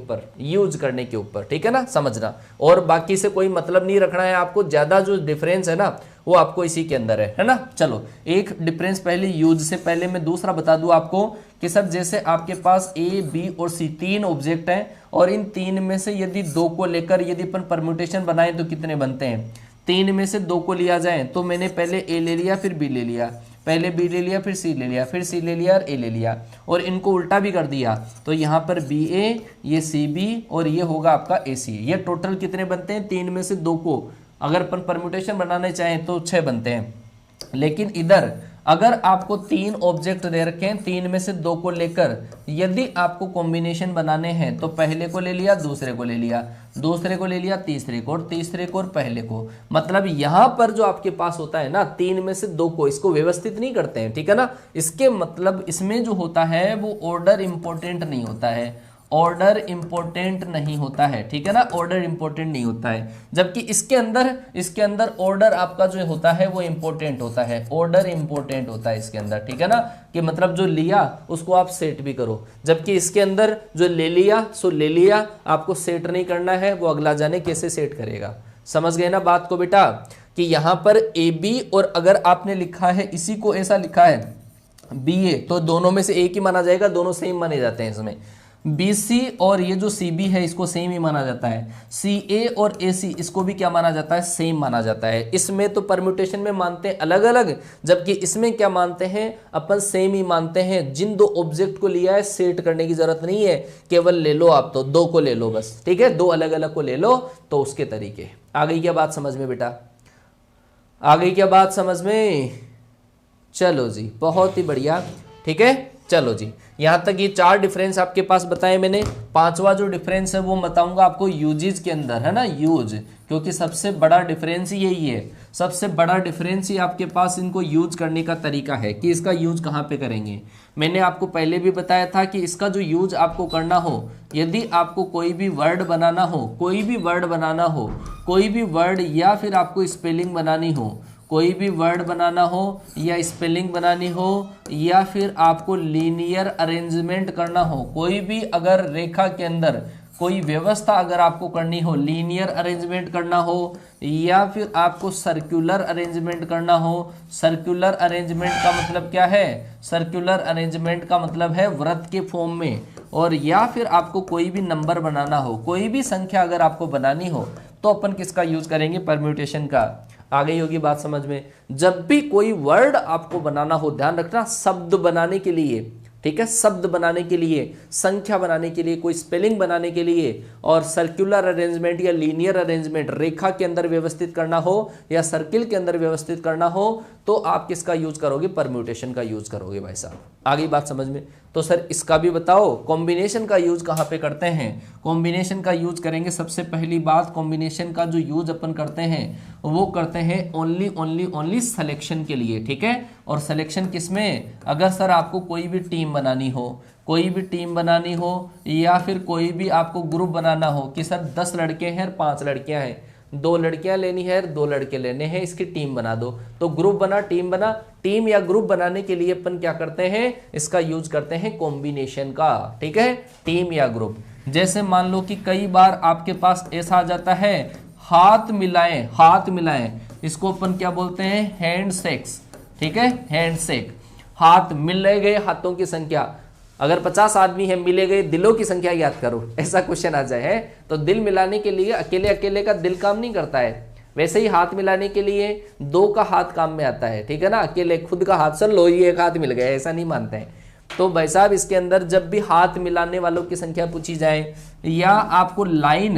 ऊपर, ठीक है ना, समझना। और बाकी से कोई मतलब नहीं रखना है आपको, ज्यादा जो डिफरेंस है ना वो आपको इसी के अंदर है ना। चलो एक डिफरेंस पहले यूज से पहले मैं दूसरा बता दूं आपको कि सर जैसे आपके पास ए बी और सी तीन ऑब्जेक्ट हैं और इन तीन में से यदि दो को लेकर यदि अपन परम्यूटेशन बनाएं तो कितने बनते हैं। तीन में से दो को लिया जाए तो मैंने पहले ए ले लिया फिर बी ले लिया, पहले बी ले लिया फिर सी ले लिया, फिर सी ले लिया और ए ले लिया, और इनको उल्टा भी कर दिया तो यहाँ पर बी ए, ये सी बी और ये होगा आपका ए सी। ये टोटल कितने बनते हैं, तीन में से दो को अगर अपन परम्यूटेशन बनाने चाहें तो 6 बनते हैं। लेकिन इधर अगर आपको तीन ऑब्जेक्ट दे रखे हैं, तीन में से दो को लेकर यदि आपको कॉम्बिनेशन बनाने हैं तो पहले को ले लिया, दूसरे को ले लिया, दूसरे को ले लिया, तीसरे को, और तीसरे को और पहले को। मतलब यहां पर जो आपके पास होता है ना तीन में से दो को, इसको व्यवस्थित नहीं करते हैं, ठीक है ना। इसके मतलब इसमें जो होता है वो ऑर्डर इंपॉर्टेंट नहीं होता है, ऑर्डर इंपॉर्टेंट नहीं होता है, ठीक है ना, ऑर्डर इंपॉर्टेंट नहीं होता है। जबकि इसके अंदर ऑर्डर आपका जो होता है वो इंपॉर्टेंट होता है, ऑर्डर इंपॉर्टेंट होता है इसके अंदर, ठीक है ना, कि मतलब जो लिया उसको आप सेट भी करो। जबकि इसके अंदर जो ले लिया सो ले लिया, आपको सेट नहीं करना है, वो अगला जाने कैसे सेट करेगा। समझ गए ना बात को बेटा, कि यहां पर ए बी और अगर आपने लिखा है इसी को ऐसा लिखा है बी ए तो दोनों में से एक ही माना जाएगा, दोनों सेम माने जाते हैं इसमें। BC और ये जो CB है इसको सेम ही माना जाता है, CA और AC इसको भी क्या माना जाता है, सेम माना जाता है। इसमें तो परम्यूटेशन में मानते हैं अलग अलग, जबकि इसमें क्या मानते हैं अपन, सेम ही मानते हैं। जिन दो ऑब्जेक्ट को लिया है सेट करने की जरूरत नहीं है, केवल ले लो आप तो दो को ले लो बस, ठीक है, दो अलग अलग को ले लो तो उसके तरीके। आ गई क्या बात समझ में बेटा, आ गई क्या बात समझ में। चलो जी बहुत ही बढ़िया, ठीक है। चलो जी यहां तक ये चार डिफरेंस आपके पास बताए मैंने। पांचवा जो डिफरेंस है वो बताऊंगा आपको यूजेस के अंदर, है ना, यूज, क्योंकि सबसे बड़ा डिफरेंस ही यही है, सबसे बड़ा डिफरेंस ही आपके पास इनको यूज करने का तरीका है कि इसका यूज कहां पे करेंगे। मैंने आपको पहले भी बताया था कि इसका जो यूज आपको करना हो, यदि आपको कोई भी वर्ड बनाना हो, कोई भी वर्ड बनाना हो, कोई भी वर्ड या फिर आपको स्पेलिंग बनानी हो, कोई भी वर्ड बनाना हो या स्पेलिंग बनानी हो, या फिर आपको लीनियर अरेंजमेंट करना हो, कोई भी अगर रेखा के अंदर कोई व्यवस्था अगर आपको करनी हो, लीनियर अरेंजमेंट करना हो, या फिर आपको सर्कुलर अरेंजमेंट करना हो। सर्कुलर अरेंजमेंट का मतलब क्या है, सर्कुलर अरेंजमेंट का मतलब है वृत्त के फॉर्म में। और या फिर आपको कोई भी नंबर बनाना हो, कोई भी संख्या अगर आपको बनानी हो तो अपन किसका यूज करेंगे, परम्यूटेशन का। आ गई होगी बात समझ में। जब भी कोई वर्ड आपको बनाना हो, ध्यान रखना शब्द बनाने के लिए, ठीक है, शब्द बनाने के लिए, संख्या बनाने के लिए, कोई स्पेलिंग बनाने के लिए, और सर्कुलर अरेंजमेंट या लीनियर अरेंजमेंट रेखा के अंदर व्यवस्थित करना हो या सर्किल के अंदर व्यवस्थित करना हो तो आप किसका यूज करोगे, परम्यूटेशन का यूज करोगे भाई साहब। आ गई बात समझ में। तो सर इसका भी बताओ कॉम्बिनेशन का यूज कहाँ पे करते हैं। कॉम्बिनेशन का यूज करेंगे, सबसे पहली बात कॉम्बिनेशन का जो यूज अपन करते हैं वो करते हैं ओनली सिलेक्शन के लिए, ठीक है। और सिलेक्शन किसमें, अगर सर आपको कोई भी टीम बनानी हो, कोई भी टीम बनानी हो, या फिर कोई भी आपको ग्रुप बनाना हो कि सर 10 लड़के हैं और 5 लड़कियां हैं, 2 लड़कियां लेनी है, 2 लड़के लेने हैं, इसकी टीम बना दो। तो ग्रुप बना, टीम बना। टीम या ग्रुप बनाने के लिए अपन क्या करते हैं, इसका यूज करते हैं कॉम्बिनेशन का, ठीक है, टीम या ग्रुप। जैसे मान लो कि कई बार आपके पास ऐसा आ जाता है हाथ मिलाएं, हाथ मिलाएं, इसको अपन क्या बोलते हैं, हैंड शेक्स, ठीक है, हैंड शेक। हाथ मिल गए, हाथों की संख्या अगर 50 आदमी है, मिले गए, दिलों की संख्या याद करो, ऐसा क्वेश्चन आ जाए है तो दिल मिलाने के लिए अकेले अकेले का दिल काम नहीं करता है, वैसे ही हाथ मिलाने के लिए 2 का हाथ काम में आता है, ठीक है ना। अकेले खुद का हाथ, चल लो ये एक हाथ मिल गया, ऐसा नहीं मानते हैं। तो भाई साहब इसके अंदर जब भी हाथ मिलाने वालों की संख्या पूछी जाए, या आपको लाइन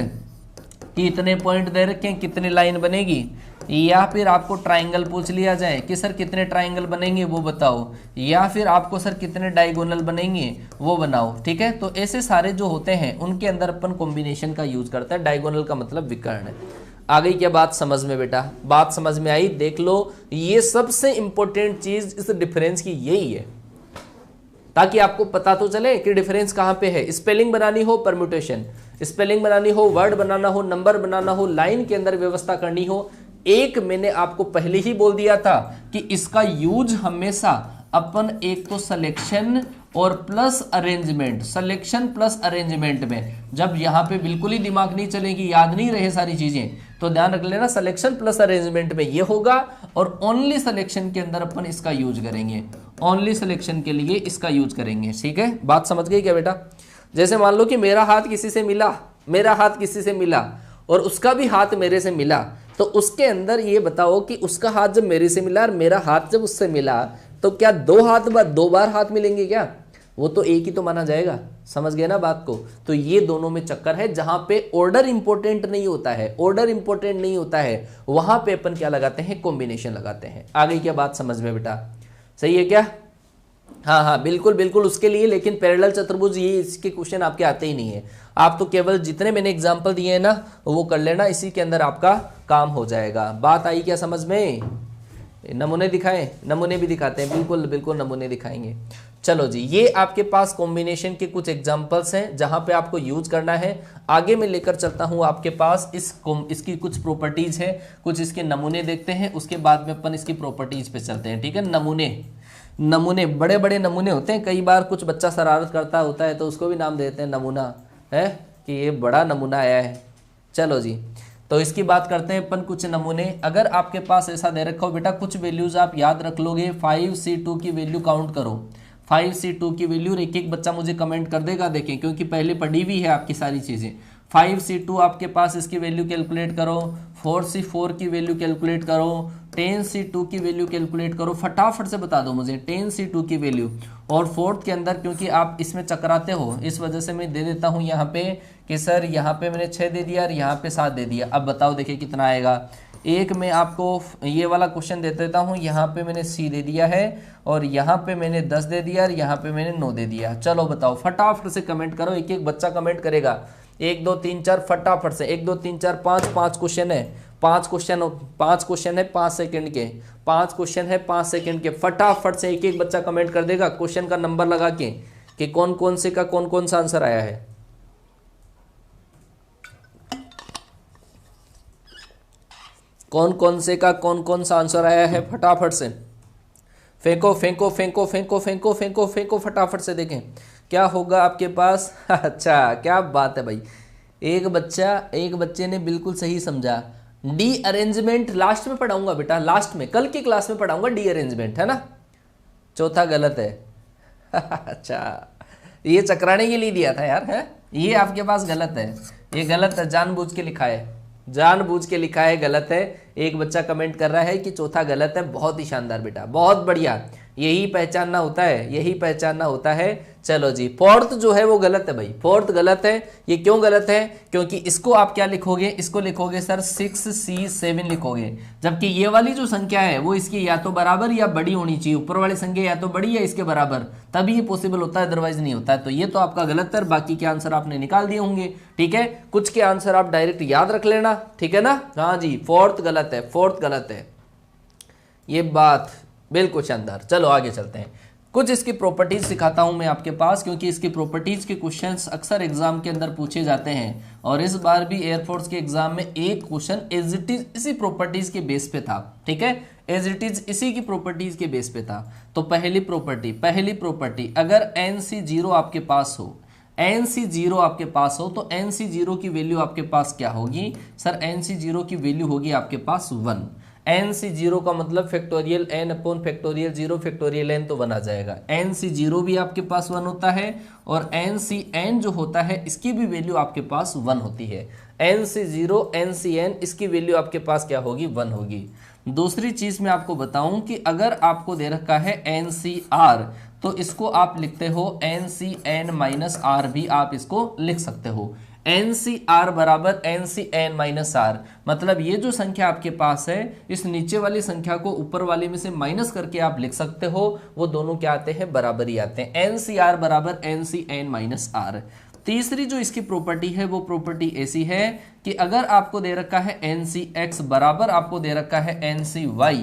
कि इतने पॉइंट दे रखे हैं, कितनी लाइन बनेगी, या फिर आपको ट्राइंगल पूछ लिया जाए कि सर कितने ट्राइंगल बनेंगे वो बताओ, या फिर आपको सर कितने डायगोनल बनेंगे वो बनाओ, ठीक है। तो ऐसे सारे जो होते हैं उनके अंदर अपन कॉम्बिनेशन का यूज करते हैं। डायगोनल का मतलब विकर्ण। आ गई क्या बात समझ में बेटा, बात समझ में आई। देख लो ये सबसे इंपॉर्टेंट चीज इस डिफरेंस की यही है, ताकि आपको पता तो चले कि डिफरेंस कहां पे है। स्पेलिंग बनानी हो, परम्यूटेशन, स्पेलिंग बनानी हो, वर्ड बनाना हो, नंबर बनाना हो, लाइन के अंदर व्यवस्था करनी हो, एक मैंने आपको पहले ही बोल दिया था कि इसका यूज हमेशा अपन एक तो सिलेक्शन और plus arrangement, selection plus arrangement में, जब यहां पे बिल्कुल ही दिमाग नहीं चलेगी, याद नहीं रहे सारी चीजें, तो ध्यान रख लेना सिलेक्शन प्लस अरेंजमेंट में ये होगा और ओनली सिलेक्शन के अंदर अपन इसका यूज करेंगे, ओनली सिलेक्शन के लिए इसका यूज करेंगे। ठीक है, बात समझ गई क्या बेटा? जैसे मान लो कि मेरा हाथ किसी से मिला, मेरा हाथ किसी से मिला और उसका भी हाथ मेरे से मिला, तो उसके अंदर ये बताओ कि उसका हाथ जब मेरे से मिला और मेरा हाथ जब उससे मिला, तो क्या दो बार हाथ मिलेंगे क्या? वो तो एक ही तो माना जाएगा। समझ गए ना बात को? तो ये दोनों में चक्कर है, जहां पे ऑर्डर इंपॉर्टेंट नहीं होता है, ऑर्डर इंपॉर्टेंट नहीं होता है, वहां पे अपन क्या लगाते हैं? कॉम्बिनेशन लगाते हैं। आ गई क्या बात समझ में बेटा? सही है क्या? हाँ हाँ बिल्कुल बिल्कुल, उसके लिए लेकिन पैरेलल चतुर्भुज ये इसके क्वेश्चन आपके आते ही नहीं है। आप तो केवल जितने मैंने एग्जांपल दिए हैं ना वो कर लेना, इसी के अंदर आपका काम हो जाएगा। बात आई क्या समझ में? नमूने दिखाएं? नमूने भी दिखाते हैं, बिल्कुल बिल्कुल नमूने दिखाएंगे। चलो जी, ये आपके पास कॉम्बिनेशन के कुछ एग्जांपल्स हैं जहां पे आपको यूज करना है। आगे मैं लेकर चलता हूं आपके पास इसकी कुछ प्रॉपर्टीज है, कुछ इसके नमूने देखते हैं, उसके बाद में अपन इसकी प्रॉपर्टीज पे चलते हैं। ठीक है, नमूने बड़े बड़े नमूने होते हैं, कई बार कुछ बच्चा शरारत करता होता है तो उसको भी नाम देते हैं नमूना, है कि ये बड़ा नमूना आया है। चलो जी, तो इसकी बात करते हैं अपन कुछ नमूने। अगर आपके पास ऐसा दे रखा हो बेटा, कुछ वैल्यूज आप याद रख लोगे, 5C2 की वैल्यू काउंट करो, 5C2 की वैल्यू, एक एक बच्चा मुझे कमेंट कर देगा, देखें क्योंकि पहले पढ़ी हुई है आपकी सारी चीजें। 5C2 आपके पास इसकी वैल्यू कैलकुलेट करो, 4C4 की वैल्यू कैलकुलेट करो, 10C2 की वैल्यू कैलकुलेट करो, फटाफट से बता दो मुझे 10C2 की वैल्यू। और फोर्थ के अंदर क्योंकि आप इसमें चकराते हो, इस वजह से मैं दे देता हूं यहाँ पे कि सर यहाँ पे मैंने 6 दे दिया और यहाँ पे 7 दे दिया। अब बताओ देखिए कितना आएगा। एक मैं आपको ये वाला क्वेश्चन दे देता हूँ, यहाँ पे मैंने C दे दिया है और यहाँ पे मैंने 10 दे दिया और यहाँ पे मैंने 9 दे दिया। चलो बताओ, फटाफट से कमेंट करो, एक एक बच्चा कमेंट करेगा। 1 2 3 4 फटाफट से, 1 2 3 4 5 क्वेश्चन है, 5 क्वेश्चन है 5 सेकंड के, 5 क्वेश्चन है 5 सेकंड के। फटाफट से एक एक बच्चा कमेंट कर देगा क्वेश्चन का नंबर लगा के कि कौन कौन से का कौन कौन सा आंसर आया है। कौन कौन से का कौन कौन सा आंसर आया है, फटाफट से फेंको फेंको फेंको फेंको फेंको फेंको फेंको, फटाफट से देखें क्या होगा आपके पास। अच्छा क्या बात है भाई, एक बच्चे ने बिल्कुल सही समझा। डी अरेंजमेंट लास्ट में पढ़ाऊंगा बेटा, लास्ट में कल की क्लास में पढ़ाऊंगा डी अरेंजमेंट, है ना? चौथा गलत है। अच्छा ये चकराने के लिए दिया था यार, है ये आपके पास गलत है, ये गलत है, जानबूझ के लिखा है, जानबूझ के लिखा है, गलत है। एक बच्चा कमेंट कर रहा है कि चौथा गलत है। बहुत ही शानदार बेटा, बहुत बढ़िया, यही पहचानना होता है, यही पहचानना होता है। चलो जी, फोर्थ जो है वो गलत है भाई, फोर्थ गलत है। ये क्यों गलत है? क्योंकि इसको आप क्या लिखोगे, इसको लिखोगे सर 6C7 लिखोगे, जबकि ये वाली जो संख्या है वो इसकी या तो बराबर या बड़ी होनी चाहिए, ऊपर वाली संख्या या तो बड़ी या इसके बराबर, तभी ये पॉसिबल होता है, अदरवाइज नहीं होता है। तो ये तो आपका गलत है, बाकी के आंसर आपने निकाल दिए होंगे। ठीक है, कुछ के आंसर आप डायरेक्ट याद रख लेना, ठीक है ना? हाँ जी, फोर्थ गलत है, फोर्थ गलत है, ये बात बिल्कुल शानदार। चलो आगे चलते हैं, कुछ इसकी प्रॉपर्टीज सिखाता हूं मैं आपके पास, क्योंकि इसकी प्रॉपर्टीज के क्वेश्चंस अक्सर एग्जाम के अंदर पूछे जाते हैं और इस बार भी एयरफोर्स के एग्जाम में एक क्वेश्चन एज इट इज इसी प्रॉपर्टीज के बेस पे था। ठीक है, एज इट इज इसी की प्रॉपर्टीज के बेस पे था। तो पहली प्रॉपर्टी, अगर NC0 आपके पास हो, NC0 आपके पास हो, तो NC0 की वैल्यू आपके पास क्या होगी सर? NC0 की वैल्यू होगी आपके पास 1। NC0 का मतलब factorial n upon factorial 0 factorial n, तो 1 आ जाएगा। NC0 भी आपके पास 1 होता है और NCn जो होता है इसकी भी वैल्यू आपके पास 1 होती है। NC0 NCn इसकी वैल्यू आपके पास क्या होगी? 1 होगी। दूसरी चीज मैं आपको बताऊं कि अगर आपको दे रखा है NCR, तो इसको आप लिखते हो NCn माइनस R भी आप इसको लिख सकते हो। NCR बराबर NCn माइनस R, मतलब ये जो संख्या आपके पास है इस नीचे वाली संख्या को ऊपर वाली में से माइनस करके आप लिख सकते हो, वो दोनों क्या आते हैं? बराबर ही आते हैं। NCR बराबर NCn माइनस R। तीसरी जो इसकी प्रॉपर्टी है वो प्रॉपर्टी ऐसी है कि अगर आपको दे रखा है NCX बराबर आपको दे रखा है NCY,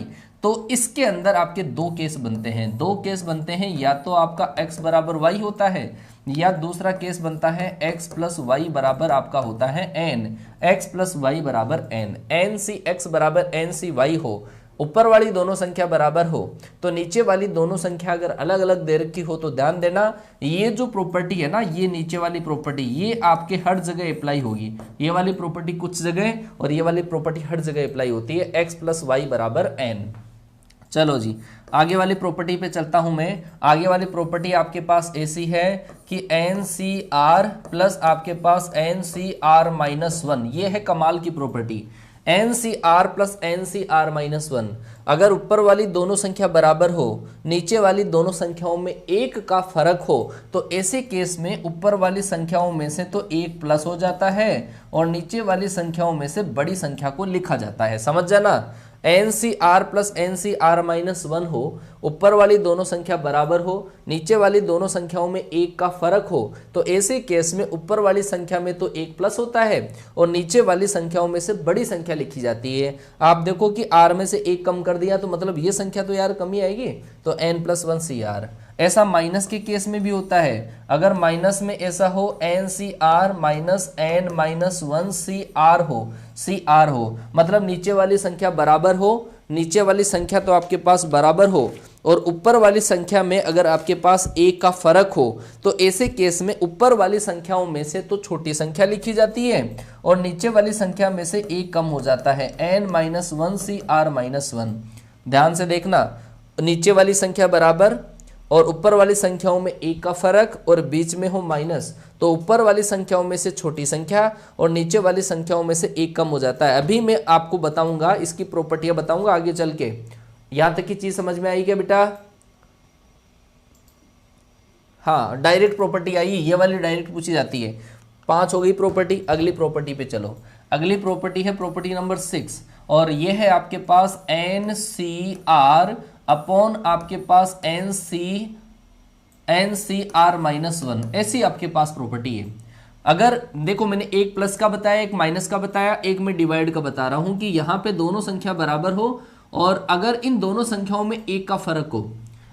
तो इसके अंदर आपके दो केस बनते हैं, दो केस बनते हैं, या तो आपका x बराबर y होता है, या दूसरा केस बनता है x प्लस वाई बराबर आपका होता है n, x प्लस वाई बराबर n, n सी x बराबर n सी y हो, ऊपर वाली दोनों संख्या बराबर हो, तो नीचे वाली दोनों संख्या अगर अलग अलग दे रखी हो तो ध्यान देना ये जो प्रॉपर्टी है ना, ये नीचे वाली प्रॉपर्टी ये आपके हर जगह अप्लाई होगी, ये वाली प्रॉपर्टी कुछ जगह और ये वाली प्रॉपर्टी हर जगह अप्लाई होती है, x प्लस वाई बराबर n। चलो जी आगे वाली प्रॉपर्टी पे चलता हूं मैं। आगे वाली प्रॉपर्टी आपके पास ऐसी है कि एन सी आर प्लस आपके पास N C R minus one, ये है कमाल की property, N C R plus N C R minus one. अगर ऊपर वाली दोनों संख्या बराबर हो, नीचे वाली दोनों संख्याओं में एक का फर्क हो, तो ऐसे केस में ऊपर वाली संख्याओं में से तो एक प्लस हो जाता है और नीचे वाली संख्याओं में से बड़ी संख्या को लिखा जाता है। समझ जाना, N C R plus N C R minus one हो, ऊपर वाली दोनों संख्या बराबर हो, नीचे वाली दोनों संख्याओं में एक का फर्क हो, तो ऐसे केस में ऊपर वाली संख्या में तो एक प्लस होता है और नीचे वाली संख्याओं में से बड़ी संख्या लिखी जाती है। आप देखो कि आर में से एक कम कर दिया तो मतलब ये संख्या तो यार कम ही आएगी, तो N plus one C R. ऐसा माइनस के केस में भी होता है, अगर माइनस में ऐसा हो N C R minus N minus one C R हो, मतलब नीचे वाली संख्या बराबर हो, नीचे वाली संख्या तो आपके पास बराबर हो और ऊपर वाली संख्या में अगर आपके पास एक का फर्क हो, तो ऐसे केस में ऊपर वाली संख्याओं में से तो छोटी संख्या लिखी जाती है और नीचे वाली संख्या में से एक कम हो जाता है, N minus one C R minus one. ध्यान से देखना, नीचे वाली संख्या बराबर और ऊपर वाली संख्याओं में एक का फर्क और बीच में हो माइनस, तो ऊपर वाली संख्याओं में से छोटी संख्या और नीचे वाली संख्याओं में से एक कम हो जाता है। अभी मैं आपको बताऊंगा, इसकी प्रॉपर्टियां बताऊंगा आगे चल के। यहां तक की चीज समझ में आई क्या बेटा? हाँ, डायरेक्ट प्रॉपर्टी आई, ये वाली डायरेक्ट पूछी जाती है। 5 हो गई प्रॉपर्टी, अगली प्रॉपर्टी पे चलो। अगली प्रॉपर्टी है प्रॉपर्टी नंबर 6 और ये है आपके पास एन सी आर अपॉन आपके पास N C R minus one, ऐसी आपके पास प्रॉपर्टी है। अगर देखो मैंने एक प्लस का बताया, एक माइनस का बताया, एक मैं डिवाइड का बता रहा हूं कि यहां पे दोनों संख्या बराबर हो और अगर इन दोनों संख्याओं में एक का फर्क हो,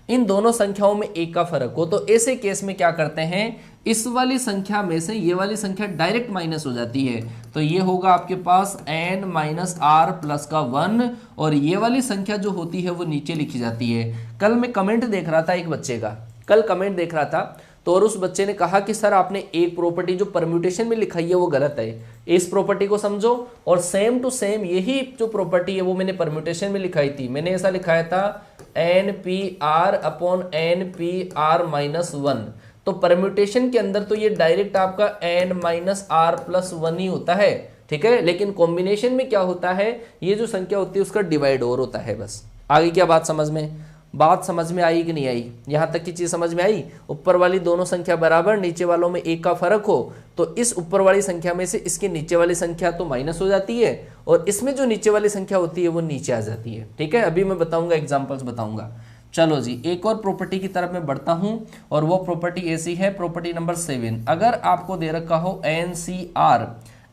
इन दोनों संख्याओं में एक का फर्क हो, तो ऐसे केस में क्या करते हैं, इस वाली संख्या में से ये वाली संख्या डायरेक्ट माइनस हो जाती है, तो ये होगा आपके पास n माइनस आर प्लस का 1 और ये वाली संख्या जो होती है वो नीचे लिखी जाती है। कल मैं कमेंट देख रहा था एक बच्चे का, कल कमेंट देख रहा था तो और उस बच्चे ने कहा कि सर आपने एक प्रॉपर्टी जो परम्यूटेशन में लिखाई है वो गलत है, इस प्रॉपर्टी को समझो। और सेम टू सेम यही जो प्रॉपर्टी है वो मैंने परम्यूटेशन में लिखाई थी, मैंने ऐसा लिखाया था N P R upon N P R minus one. तो परम्यूटेशन के अंदर तो ये डायरेक्ट आपका N minus R plus one ही होता है, ठीक है, लेकिन कॉम्बिनेशन में क्या होता है, ये जो संख्या होती है उसका डिवाइड और होता है। बस आगे क्या बात समझ में, बात समझ में आई कि नहीं आई? यहां तक की चीज समझ में आई? ऊपर वाली दोनों संख्या बराबर, नीचे वालों में एक का फर्क हो, तो इस ऊपर वाली संख्या में से इसकी नीचे वाली संख्या तो माइनस हो जाती है और इसमें जो नीचे वाली संख्या होती है वो नीचे आ जाती है, ठीक है। अभी मैं बताऊंगा, एग्जांपल्स बताऊंगा। चलो जी, एक और प्रॉपर्टी की तरफ मैं बढ़ता हूं और वो प्रॉपर्टी ऐसी है, प्रॉपर्टी नंबर 7। अगर आपको दे रखा हो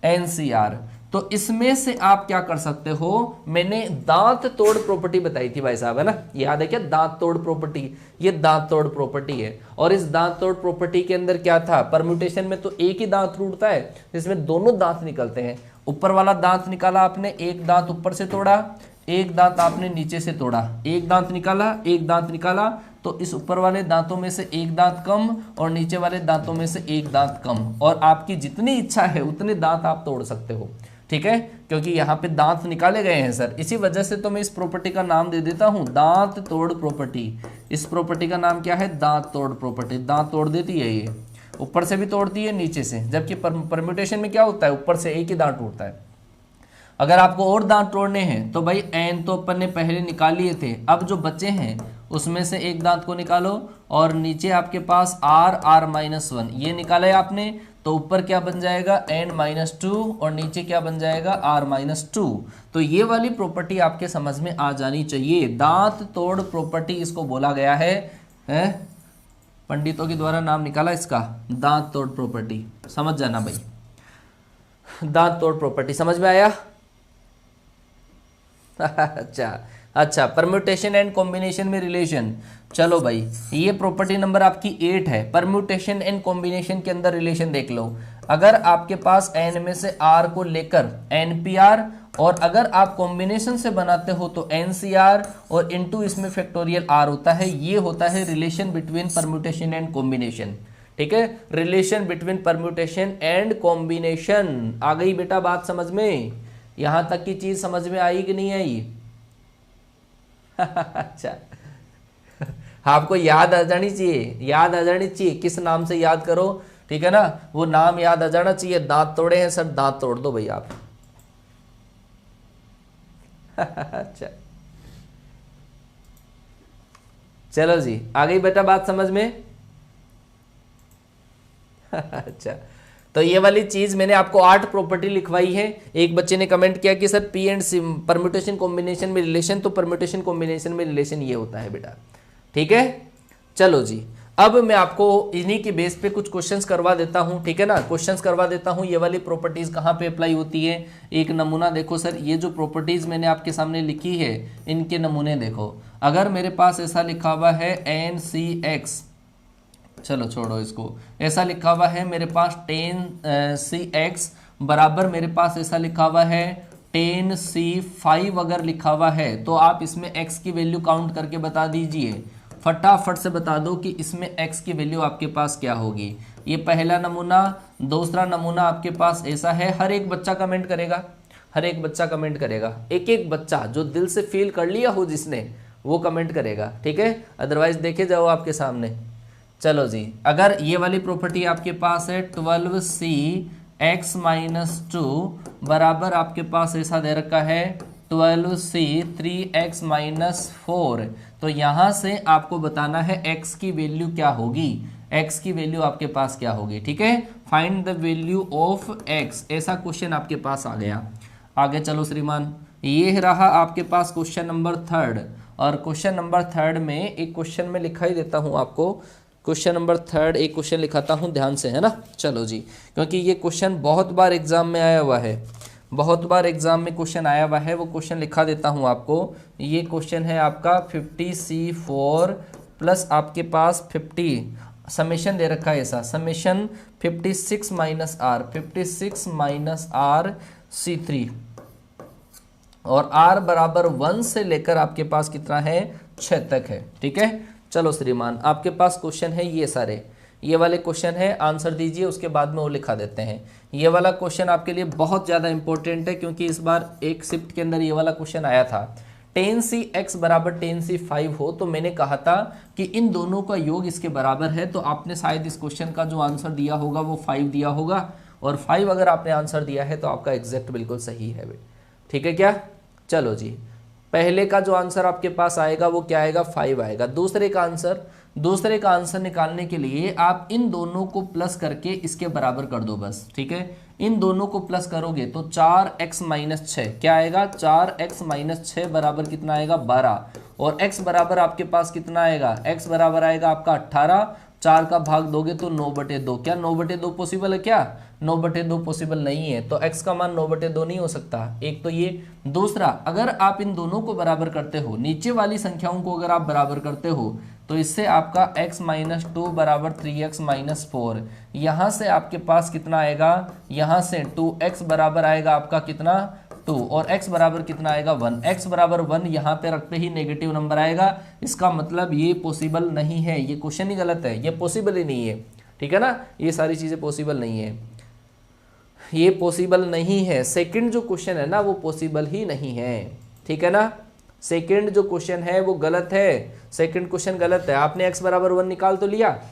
एनसीआर, तो इसमें से आप क्या कर सकते हो, मैंने दांत तोड़ प्रॉपर्टी बताई थी भाई साहब, है ना, याद है क्या? दांत तोड़ प्रॉपर्टी, ये दांत तोड़ प्रॉपर्टी है। और इस दांत तोड़ प्रॉपर्टी के अंदर क्या था, परम्यूटेशन में तो एक ही दांत टूटता है, जिसमें दोनों दांत निकलते हैं। ऊपर वाला दांत निकाला आपने, एक दांत ऊपर से तोड़ा, एक दांत आपने नीचे से तोड़ा, एक दांत निकाला, एक दांत निकाला, तो इस ऊपर वाले दांतों में से एक दांत कम और नीचे वाले दांतों में से एक दांत कम, और आपकी जितनी इच्छा है उतने दांत आप तोड़ सकते हो, ठीक है, क्योंकि यहाँ पे दांत निकाले गए हैं सर। इसी वजह से तो मैं इस प्रॉपर्टी का नाम दे देता हूँ दांत तोड़ प्रॉपर्टी। इस प्रॉपर्टी का नाम क्या है? दांत तोड़ प्रॉपर्टी। दांत तोड़ देती है, ये ऊपर से भी तोड़ती है नीचे से, जबकि परम्यूटेशन में क्या होता है, ऊपर से एक ही दांत टूटता है। अगर आपको और दांत तोड़ने हैं तो भाई एन तो अपन ने पहले निकाल लिए थे, अब जो बचे हैं उसमें से एक दांत को निकालो और नीचे आपके पास आर माइनस वन, ये निकाला है आपने, तो ऊपर क्या बन जाएगा n माइनस टू और नीचे क्या बन जाएगा r माइनस टू। तो ये वाली प्रॉपर्टी आपके समझ में आ जानी चाहिए, दांत तोड़ प्रॉपर्टी इसको बोला गया है, पंडितों के द्वारा नाम निकाला इसका, दांत तोड़ प्रॉपर्टी। समझ जाना भाई, दांत तोड़ प्रॉपर्टी समझ में आया? अच्छा अच्छा, परम्यूटेशन एंड कॉम्बिनेशन में रिलेशन। चलो भाई, ये प्रॉपर्टी नंबर आपकी 8 है। परम्यूटेशन एंड कॉम्बिनेशन के अंदर रिलेशन देख लो। अगर आपके पास n में से r को लेकर npr, और अगर आप कॉम्बिनेशन से बनाते हो तो ncr, और इनटू इसमें फैक्टोरियल r होता है। ये होता है relation between permutation and combination. ठीक है, relation between permutation and combination. आ गई बेटा बात समझ में? यहां तक की चीज समझ में आई कि नहीं आई? अच्छा, आपको याद आ जानी चाहिए, याद आ जानी चाहिए। किस नाम से याद करो, ठीक है ना, वो नाम याद आ जाना चाहिए। दांत तोड़े हैं सर, दांत तोड़ दो भाई आप। अच्छा, चलो जी, आ गई बेटा बात समझ में? अच्छा, तो ये वाली चीज मैंने आपको 8 प्रॉपर्टी लिखवाई है। एक बच्चे ने कमेंट किया कि sir P and C permutation combination में रिलेशन, तो परम्यूटेशन कॉम्बिनेशन में रिलेशन ये होता है बेटा। ठीक है, चलो जी, अब मैं आपको इन्हीं के बेस पे कुछ क्वेश्चंस करवा देता हूं। ठीक है ना, क्वेश्चंस करवा देता हूं। ये वाली प्रॉपर्टीज कहाँ पे अप्लाई होती है, एक नमूना देखो सर। ये जो प्रॉपर्टीज मैंने आपके सामने लिखी है, इनके नमूने देखो। अगर मेरे पास ऐसा लिखा हुआ है NCX, चलो छोड़ो इसको, ऐसा लिखा हुआ है मेरे पास 10CX बराबर, मेरे पास ऐसा लिखा हुआ है 10C5 अगर लिखा हुआ है, तो आप इसमें x की वैल्यू काउंट करके बता दीजिए। फटाफट से बता दो कि इसमें x की वैल्यू आपके पास क्या होगी। ये पहला नमूना। दूसरा नमूना आपके पास ऐसा है। हर एक बच्चा कमेंट करेगा, हर एक बच्चा कमेंट करेगा। एक एक बच्चा जो दिल से फील कर लिया हो जिसने, वो कमेंट करेगा। ठीक है, अदरवाइज देखे जाओ आपके सामने। चलो जी, अगर ये वाली प्रॉपर्टी आपके पास है 12CX-2 बराबर, आपके पास ऐसा दे रखा है 12C3X-4, तो यहां से आपको बताना है x की वैल्यू क्या होगी। x की वैल्यू आपके पास क्या होगी। ठीक है, find the value of x, ऐसा क्वेश्चन आपके पास आ गया। आगे चलो श्रीमान, ये रहा आपके पास क्वेश्चन नंबर 3। और क्वेश्चन नंबर 3 में एक क्वेश्चन में लिखा ही देता हूं आपको। क्वेश्चन नंबर 3 एक क्वेश्चन लिखाता हूं ध्यान से, है ना। चलो जी, क्योंकि ये क्वेश्चन बहुत बार एग्जाम में आया हुआ है, बहुत बार एग्जाम में क्वेश्चन आया हुआ है, वो क्वेश्चन लिखा देता हूं आपको। ये क्वेश्चन है आपका 50C4 प्लस आपके पास 50, समेशन दे रखा है ऐसा, summation 56 minus R, 56 minus R C3, और R बराबर 1 से लेकर आपके पास कितना है, 6 तक है। ठीक है, चलो श्रीमान, आपके पास क्वेश्चन है ये सारे, ये वाले क्वेश्चन है, आंसर दीजिए, उसके बाद में वो लिखा देते हैं। ये वाला क्वेश्चन आपके लिए बहुत ज़्यादा इंपॉर्टेंट है, क्योंकि इस बार एक शिफ्ट के अंदर ये वाला क्वेश्चन आया था। 10CX बराबर 10C5 हो, तो मैंने कहा था कि इन दोनों का योग इसके बराबर है, तो आपने शायद इस क्वेश्चन का जो आंसर दिया होगा वो 5 दिया होगा, और 5 अगर आपने आंसर दिया है तो आपका एग्जैक्ट बिल्कुल सही है। ठीक है क्या? चलो जी, पहले का जो आंसर आपके पास आएगा वो क्या आएगा, 5 आएगा। दूसरे का आंसर निकालने के लिए आप इन दोनों को प्लस करके इसके बराबर कर दो बस। ठीक है, इन दोनों को प्लस करोगे तो 4x माइनस 6 क्या आएगा, 4x माइनस 6 बराबर कितना आएगा, 12, और x बराबर आपके पास कितना आएगा, x बराबर आएगा आपका 18। 4 का भाग दोगे तो 9/2। क्या 9/2 पॉसिबल है क्या? 9/2 पॉसिबल नहीं है, तो x का मान 9/2 नहीं हो सकता। एक तो ये। दूसरा, अगर आप इन दोनों को बराबर करते हो, नीचे वाली संख्याओं को अगर आप बराबर करते हो, तो इससे आपका x माइनस 2 बराबर 3x माइनस 4, यहाँ से आपके पास कितना आएगा, यहाँ से 2x बराबर आएगा आपका कितना, 2, और x बराबर कितना आएगा, 1। x बराबर 1 यहाँ पे रखते ही नेगेटिव नंबर आएगा। इसका मतलब ये पॉसिबल नहीं है, ये क्वेश्चन ही गलत है, ये पॉसिबल ही नहीं है। ठीक है ना, ये सारी चीज़ें पॉसिबल नहीं है, ये पॉसिबल नहीं है। सेकंड जो क्वेश्चन है ना, वो पॉसिबल ही नहीं है। ठीक है ना, सेकंड जो क्वेश्चन है वो गलत है, सेकंड क्वेश्चन गलत है। आपने x बराबर 1 निकाल तो लिया,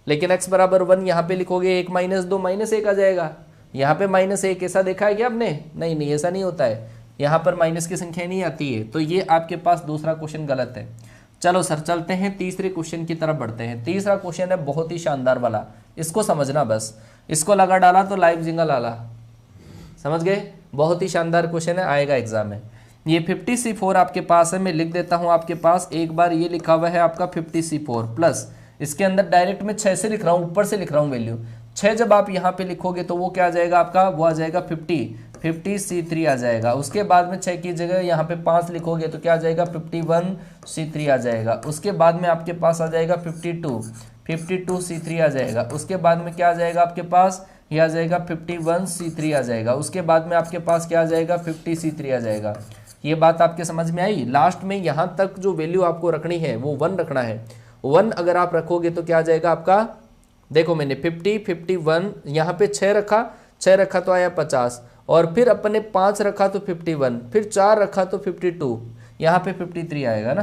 लेकिन x बराबर 1 यहाँ पे लिखोगे 1 माइनस 2 माइनस 1 आ जाएगा। यहाँ पे -1 ऐसा देखा है क्या आपने? नहीं नहीं, ऐसा नहीं होता है, यहाँ पर माइनस की संख्या नहीं आती है, तो ये आपके पास दूसरा क्वेश्चन गलत है। चलो सर, चलते हैं तीसरे क्वेश्चन की तरफ बढ़ते हैं। तीसरा क्वेश्चन है बहुत ही शानदार वाला, इसको समझना बस, इसको लगा डाला तो लाइव जिंगल आला, समझ गए? बहुत ही शानदार क्वेश्चन है, आएगा एग्जाम में। ये 50C4 आपके पास है, मैं लिख देता हूँ आपके पास। एक बार ये लिखा हुआ है आपका 50C4 प्लस, इसके अंदर डायरेक्ट में 6 से लिख रहा हूँ, ऊपर से लिख रहा हूँ वैल्यू। 6 जब आप यहाँ पे लिखोगे तो वो क्या आ जाएगा आपका, वो आ जाएगा 50। 50C3 आ जाएगा। उसके बाद में 6 की जगह यहाँ पे 5 लिखोगे तो क्या आ जाएगा 51C3 आ जाएगा। उसके बाद में आपके पास आ जाएगा 52C3 आ जाएगा। उसके बाद में क्या आ जाएगा आपके पास, ये आ जाएगा 51C3 आ जाएगा। उसके बाद में आपके पास क्या आ जाएगा 50C3 आ जाएगा। ये बात आपके समझ में आई। लास्ट में यहाँ तक जो वैल्यू आपको रखनी है वो 1 रखना है। 1 अगर आप रखोगे तो क्या आ जाएगा आपका, देखो मैंने 50, 51, यहाँ पे 6 रखा तो आया 50, और फिर अपने 5 रखा तो 51, फिर 4 रखा तो 52, यहाँ पे 53 आएगा ना,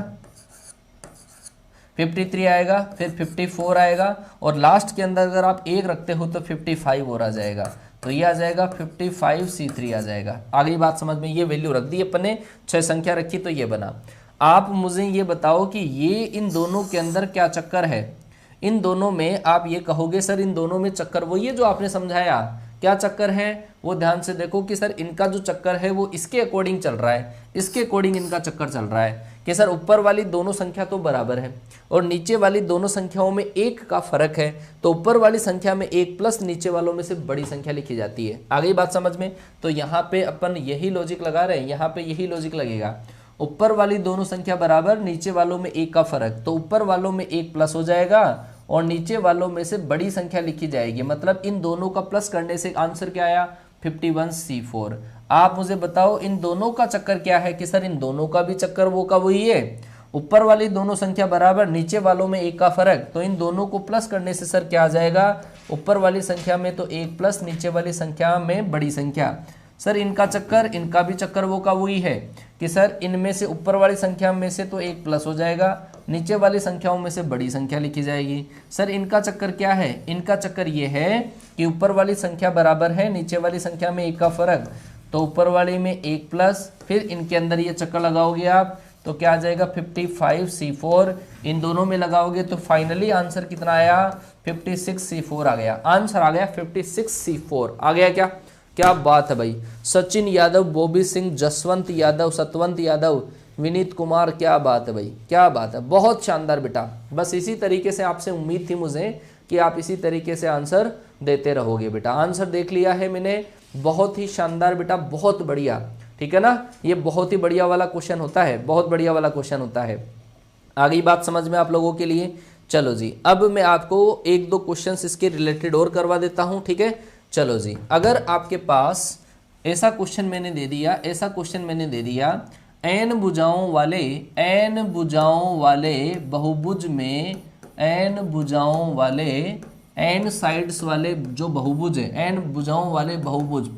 53 आएगा, फिर 54 आएगा, और लास्ट के अंदर अगर आप 1 रखते हो तो 55 और आ जाएगा। तो ये आ जाएगा 55C3 आ जाएगा। आ गई बात समझ में। ये वैल्यू रख दी अपने, 6 संख्या रखी तो ये बना। आप मुझे ये बताओ कि ये इन दोनों के अंदर क्या चक्कर है। इन दोनों में आप ये कहोगे सर इन दोनों में चक्कर वो ये जो आपने समझाया, क्या चक्कर है वो ध्यान से देखो कि सर इनका जो चक्कर है वो इसके अकॉर्डिंग चल रहा है, इसके अकॉर्डिंग इनका चक्कर चल रहा है कि सर ऊपर वाली दोनों संख्या तो बराबर है और नीचे वाली दोनों संख्याओं में 1 का फर्क है, तो ऊपर वाली संख्या में 1 प्लस नीचे वालों में से बड़ी संख्या लिखी जाती है। आ गई बात समझ में। तो यहाँ पे अपन यही लॉजिक लगा रहे हैं, यहाँ पे यही लॉजिक लगेगा। ऊपर वाली दोनों संख्या बराबर, नीचे वालों में 1 का फर्क, तो ऊपर वालों में 1 प्लस हो जाएगा और नीचे वालों में से बड़ी संख्या लिखी जाएगी। मतलब इन दोनों का प्लस करने से आंसर क्या आया 51C4। आप मुझे बताओ इन दोनों का चक्कर क्या है कि सर इन दोनों का भी चक्कर वो का वही है, ऊपर वाली दोनों संख्या बराबर, नीचे वालों में 1 का फर्क, तो इन दोनों को प्लस करने से सर क्या आ जाएगा, ऊपर वाली संख्या में तो 1 प्लस नीचे वाली संख्या में बड़ी संख्या। सर इनका चक्कर, इनका भी चक्कर वो का वही है कि सर इनमें से ऊपर वाली संख्या में से तो 1 प्लस हो जाएगा, नीचे वाली संख्याओं में से बड़ी संख्या लिखी जाएगी। सर इनका चक्कर क्या है, इनका चक्कर ये है कि ऊपर वाली संख्या बराबर है, नीचे वाली संख्या में 1 का फर्क, तो ऊपर वाली में 1 प्लस, फिर इनके अंदर ये चक्कर लगाओगे आप तो क्या आ जाएगा 55C4। इन दोनों में लगाओगे तो फाइनली आंसर कितना आया 56C4 आ गया। आंसर आ गया 56C4 आ गया। क्या बात है भाई। सचिन यादव, बॉबी सिंह, जसवंत यादव, सतवंत यादव, विनीत कुमार, क्या बात है भाई, क्या बात है, बहुत शानदार बेटा। बस इसी तरीके से आपसे उम्मीद थी मुझे कि आप इसी तरीके से आंसर देते रहोगे बेटा। आंसर देख लिया है मैंने, बहुत ही शानदार बेटा, बहुत बढ़िया, ठीक है ना। ये बहुत ही बढ़िया वाला क्वेश्चन होता है, बहुत बढ़िया वाला क्वेश्चन होता है। आ गई बात समझ में आप लोगों के लिए। चलो जी, अब मैं आपको 1-2 क्वेश्चंस इसके रिलेटेड और करवा देता हूँ, ठीक है। चलो जी, अगर आपके पास ऐसा क्वेश्चन मैंने दे दिया, n भुजाओं वाले बहुभुज में, n भुजाओं वाले, n साइड्स वाले जो बहुभुज है, n भुजाओं वाले बहुभुज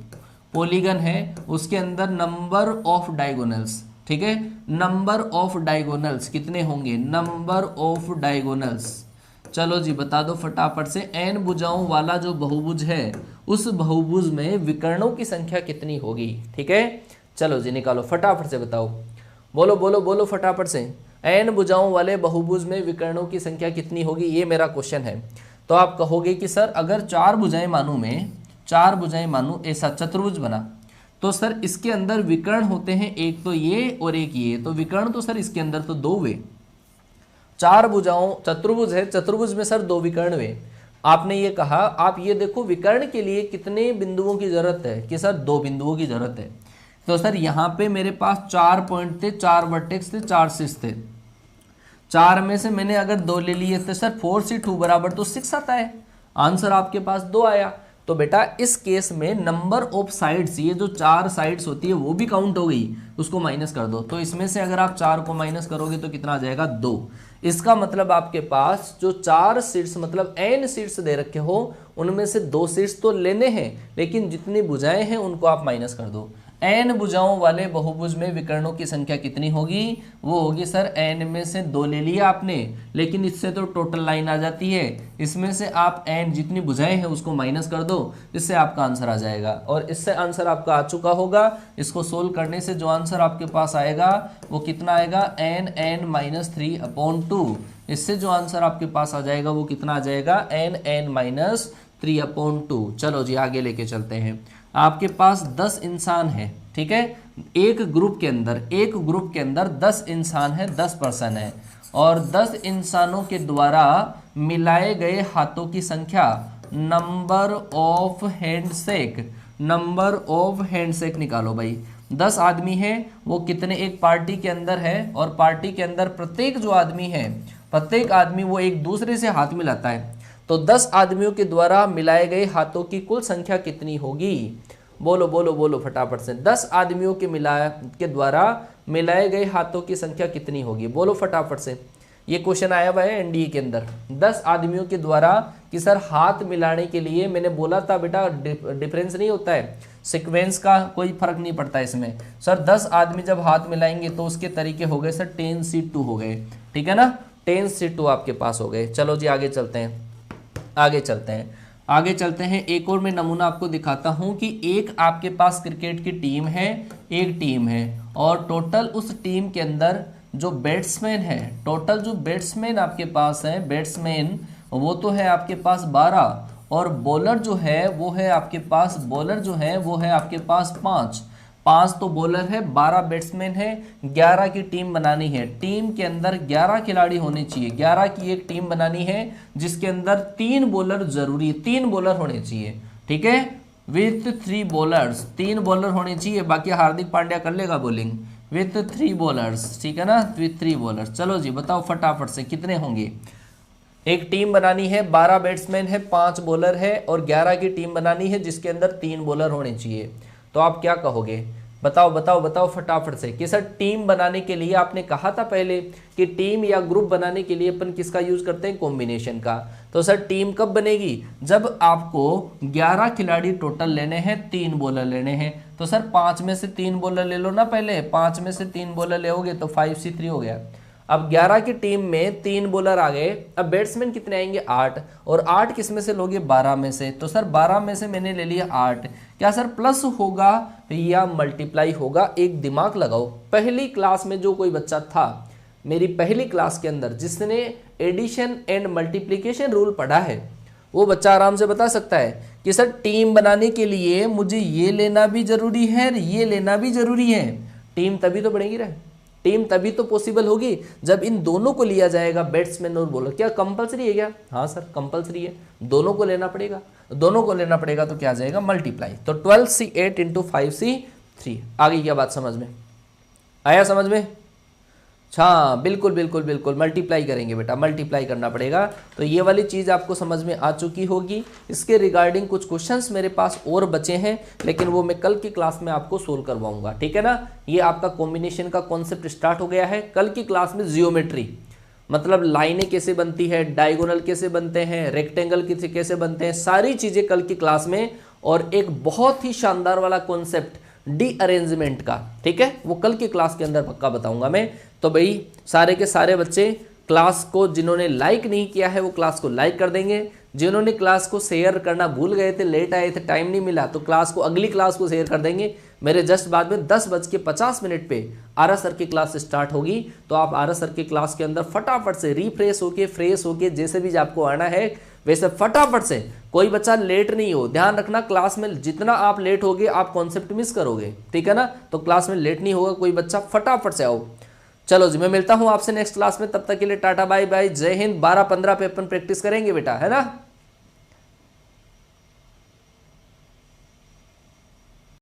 पॉलीगन है, उसके अंदर नंबर ऑफ डायगोनल्स, ठीक है, नंबर ऑफ डायगोनल्स कितने होंगे, नंबर ऑफ डायगोनल्स। चलो जी बता दो फटाफट से, n भुजाओं वाला जो बहुभुज है उस बहुभुज में विकर्णों की संख्या कितनी होगी, ठीक है। चलो जी निकालो फटाफट से, बताओ, बोलो बोलो बोलो फटाफट से। n भुजाओं वाले बहुभुज में विकर्णों की संख्या कितनी होगी, ये मेरा क्वेश्चन है। तो आप कहोगे कि सर अगर 4 भुजाएं मानूं ऐसा चतुर्भुज बना, तो सर इसके अंदर विकर्ण होते हैं, एक तो ये और एक ये, तो विकर्ण तो सर इसके अंदर तो 2 हुए। 4 भुजाओं चतुर्भुज है, चतुर्भुज में सर 2 विकर्ण हुए। आपने ये कहा, आप ये देखो विकर्ण के लिए कितने बिंदुओं की जरूरत है कि सर 2 बिंदुओं की जरूरत है। तो सर यहाँ पे मेरे पास 4 पॉइंट थे, 4 वर्टेक्स थे, 4 शीर्ष थे। 4 में से मैंने अगर 2 ले लिए थे सर, 4 से 2 बराबर तो 6 आता है। आंसर आपके पास 2 आया। तो बेटा इस केस में नंबर ऑफ साइड्स, ये जो 4 साइड्स होती है वो भी काउंट हो गई, उसको माइनस कर दो। तो इसमें से अगर आप 4 को माइनस करोगे तो कितना आ जाएगा 2। इसका मतलब आपके पास जो 4 शीर्ष मतलब n शीर्ष दे रखे हो उनमें से 2 शीर्ष तो लेने हैं, लेकिन जितनी भुजाएं हैं उनको आप माइनस कर दो। n भुजाओं वाले बहुभुज में विकर्णों की संख्या कितनी होगी, वो होगी सर n में से 2 ले लिया आपने, लेकिन इससे तो टोटल लाइन आ जाती है, इसमें से आप n जितनी भुजाएं हैं उसको माइनस कर दो, इससे आपका आंसर आ जाएगा। और इससे आंसर आपका आ चुका होगा। इसको सोल्व करने से जो आंसर आपके पास आएगा वो कितना आएगा, n(n-3/2)। इससे जो आंसर आपके पास आ जाएगा वो कितना आ जाएगा, n(n-3/2)। चलो जी आगे लेके चलते हैं। आपके पास 10 इंसान है, ठीक है, एक ग्रुप के अंदर 10 इंसान है, 10 पर्सन है, और 10 इंसानों के द्वारा मिलाए गए हाथों की संख्या, number of handshake number of handshake निकालो भाई। 10 आदमी है, वो कितने एक पार्टी के अंदर है, और पार्टी के अंदर प्रत्येक जो आदमी है, प्रत्येक आदमी वो एक दूसरे से हाथ मिलाता है। तो 10 आदमियों के द्वारा मिलाए गए हाथों की कुल संख्या कितनी होगी? बोलो बोलो बोलो फटाफट से। 10 आदमियों के द्वारा मिलाए गए हाथों की संख्या कितनी होगी? बोलो फटाफट से। ये क्वेश्चन आया हुआ है एनडीए के अंदर। 10 आदमियों के द्वारा कि सर हाथ मिलाने के लिए, मैंने बोला था बेटा डिफरेंस नहीं होता है, सीक्वेंस का कोई फर्क नहीं पड़ता इसमें। सर 10 आदमी जब हाथ मिलाएंगे तो उसके तरीके हो गए सर 10C2 हो गए, ठीक है ना, 10C2 आपके पास हो गए। चलो जी आगे चलते हैं, आगे चलते हैं, आगे चलते हैं। एक और मैं नमूना आपको दिखाता हूं कि एक आपके पास क्रिकेट की टीम है, एक टीम है, और टोटल उस टीम के अंदर जो बैट्समैन है, टोटल जो बैट्समैन आपके पास है, बैट्समैन वो तो है आपके पास 12, और बॉलर जो है वो है आपके पास, बॉलर जो है वो है आपके पास 5 तो बॉलर है, 12 बैट्समैन है, 11 की टीम बनानी है। टीम के अंदर 11 खिलाड़ी होने चाहिए, 11 की एक टीम बनानी है जिसके अंदर 3 बॉलर जरूरी, 3 बॉलर होने चाहिए, ठीक है, विथ 3 बॉलर्स, 3 बॉलर होने चाहिए। बाकी हार्दिक पांड्या कर लेगा बॉलिंग विथ 3 बॉलर्स, ठीक है ना, विथ 3 बॉलर्स। चलो जी बताओ फटाफट से कितने होंगे? एक टीम बनानी है, 12 बैट्समैन है, 5 बॉलर है, और 11 की टीम बनानी है जिसके अंदर 3 बॉलर होने चाहिए। तो आप क्या कहोगे? बताओ बताओ बताओ फटाफट से कि सर टीम बनाने के लिए आपने कहा था पहले कि टीम या ग्रुप बनाने के लिए अपन किसका यूज करते हैं? कॉम्बिनेशन का। तो सर टीम कब बनेगी? जब आपको 11 खिलाड़ी टोटल लेने हैं, 3 बॉलर लेने हैं। तो सर 5 में से 3 बॉलर ले लो ना, पहले 5 में से 3 बॉलर लेोगे तो 5C3 हो गया। अब 11 की टीम में 3 बॉलर आ गए, अब बैट्समैन कितने आएंगे? 8, और 8 किस में से लोगे? 12 में से। तो सर 12 में से मैंने ले लिया 8, क्या सर प्लस होगा या मल्टीप्लाई होगा? एक दिमाग लगाओ। पहली क्लास में जो कोई बच्चा था मेरी पहली क्लास के अंदर जिसने एडिशन एंड मल्टीप्लीकेशन रूल पढ़ा है, वो बच्चा आराम से बता सकता है कि सर टीम बनाने के लिए मुझे ये लेना भी जरूरी है, ये लेना भी जरूरी है। टीम तभी तो बनेगी रे, टीम तभी तो पॉसिबल होगी जब इन दोनों को लिया जाएगा, बैट्समैन और बॉलर। क्या कंपलसरी है क्या? हाँ सर कंपलसरी है, दोनों को लेना पड़ेगा। दोनों को लेना पड़ेगा तो क्या आ जाएगा? मल्टीप्लाई। तो 12C8 इंटू 5C3। आगे क्या बात समझ में आया? समझ में? हाँ बिल्कुल बिल्कुल बिल्कुल, मल्टीप्लाई करेंगे बेटा, मल्टीप्लाई करना पड़ेगा। तो ये वाली चीज़ आपको समझ में आ चुकी होगी। इसके रिगार्डिंग कुछ क्वेश्चंस मेरे पास और बचे हैं, लेकिन वो मैं कल की क्लास में आपको सोल्व करवाऊंगा, ठीक है ना। ये आपका कॉम्बिनेशन का कॉन्सेप्ट स्टार्ट हो गया है। कल की क्लास में जियोमेट्री, मतलब लाइनें कैसे बनती है, डायगोनल कैसे बनते हैं, रेक्टेंगल कैसे बनते हैं, सारी चीज़ें कल की क्लास में। और एक बहुत ही शानदार वाला कॉन्सेप्ट डी अरेंजमेंट का, ठीक है, वो कल की क्लास के अंदर पक्का बताऊंगा मैं। तो भाई सारे के सारे बच्चे क्लास को, जिन्होंने लाइक नहीं किया है वो क्लास को लाइक कर देंगे। जिन्होंने क्लास को शेयर करना भूल गए थे, लेट आए थे, टाइम नहीं मिला, तो क्लास को, अगली क्लास को शेयर कर देंगे। मेरे जस्ट बाद में 10:50 पे आरा सर की क्लास स्टार्ट होगी। तो आप आरा सर की क्लास के अंदर फटाफट से रिफ्रेश होके, फ्रेश होके, जैसे भी आपको आना है वैसे फटाफट से, कोई बच्चा लेट नहीं हो। ध्यान रखना क्लास में जितना आप लेट होगे आप कॉन्सेप्ट मिस करोगे, ठीक है ना। तो क्लास में लेट नहीं होगा कोई बच्चा, फटाफट से आओ। चलो जी मैं मिलता हूं आपसे नेक्स्ट क्लास में, तब तक के लिए टाटा बाय बाय, जय हिंद। 12:15 पे अपन प्रैक्टिस करेंगे बेटा, है ना।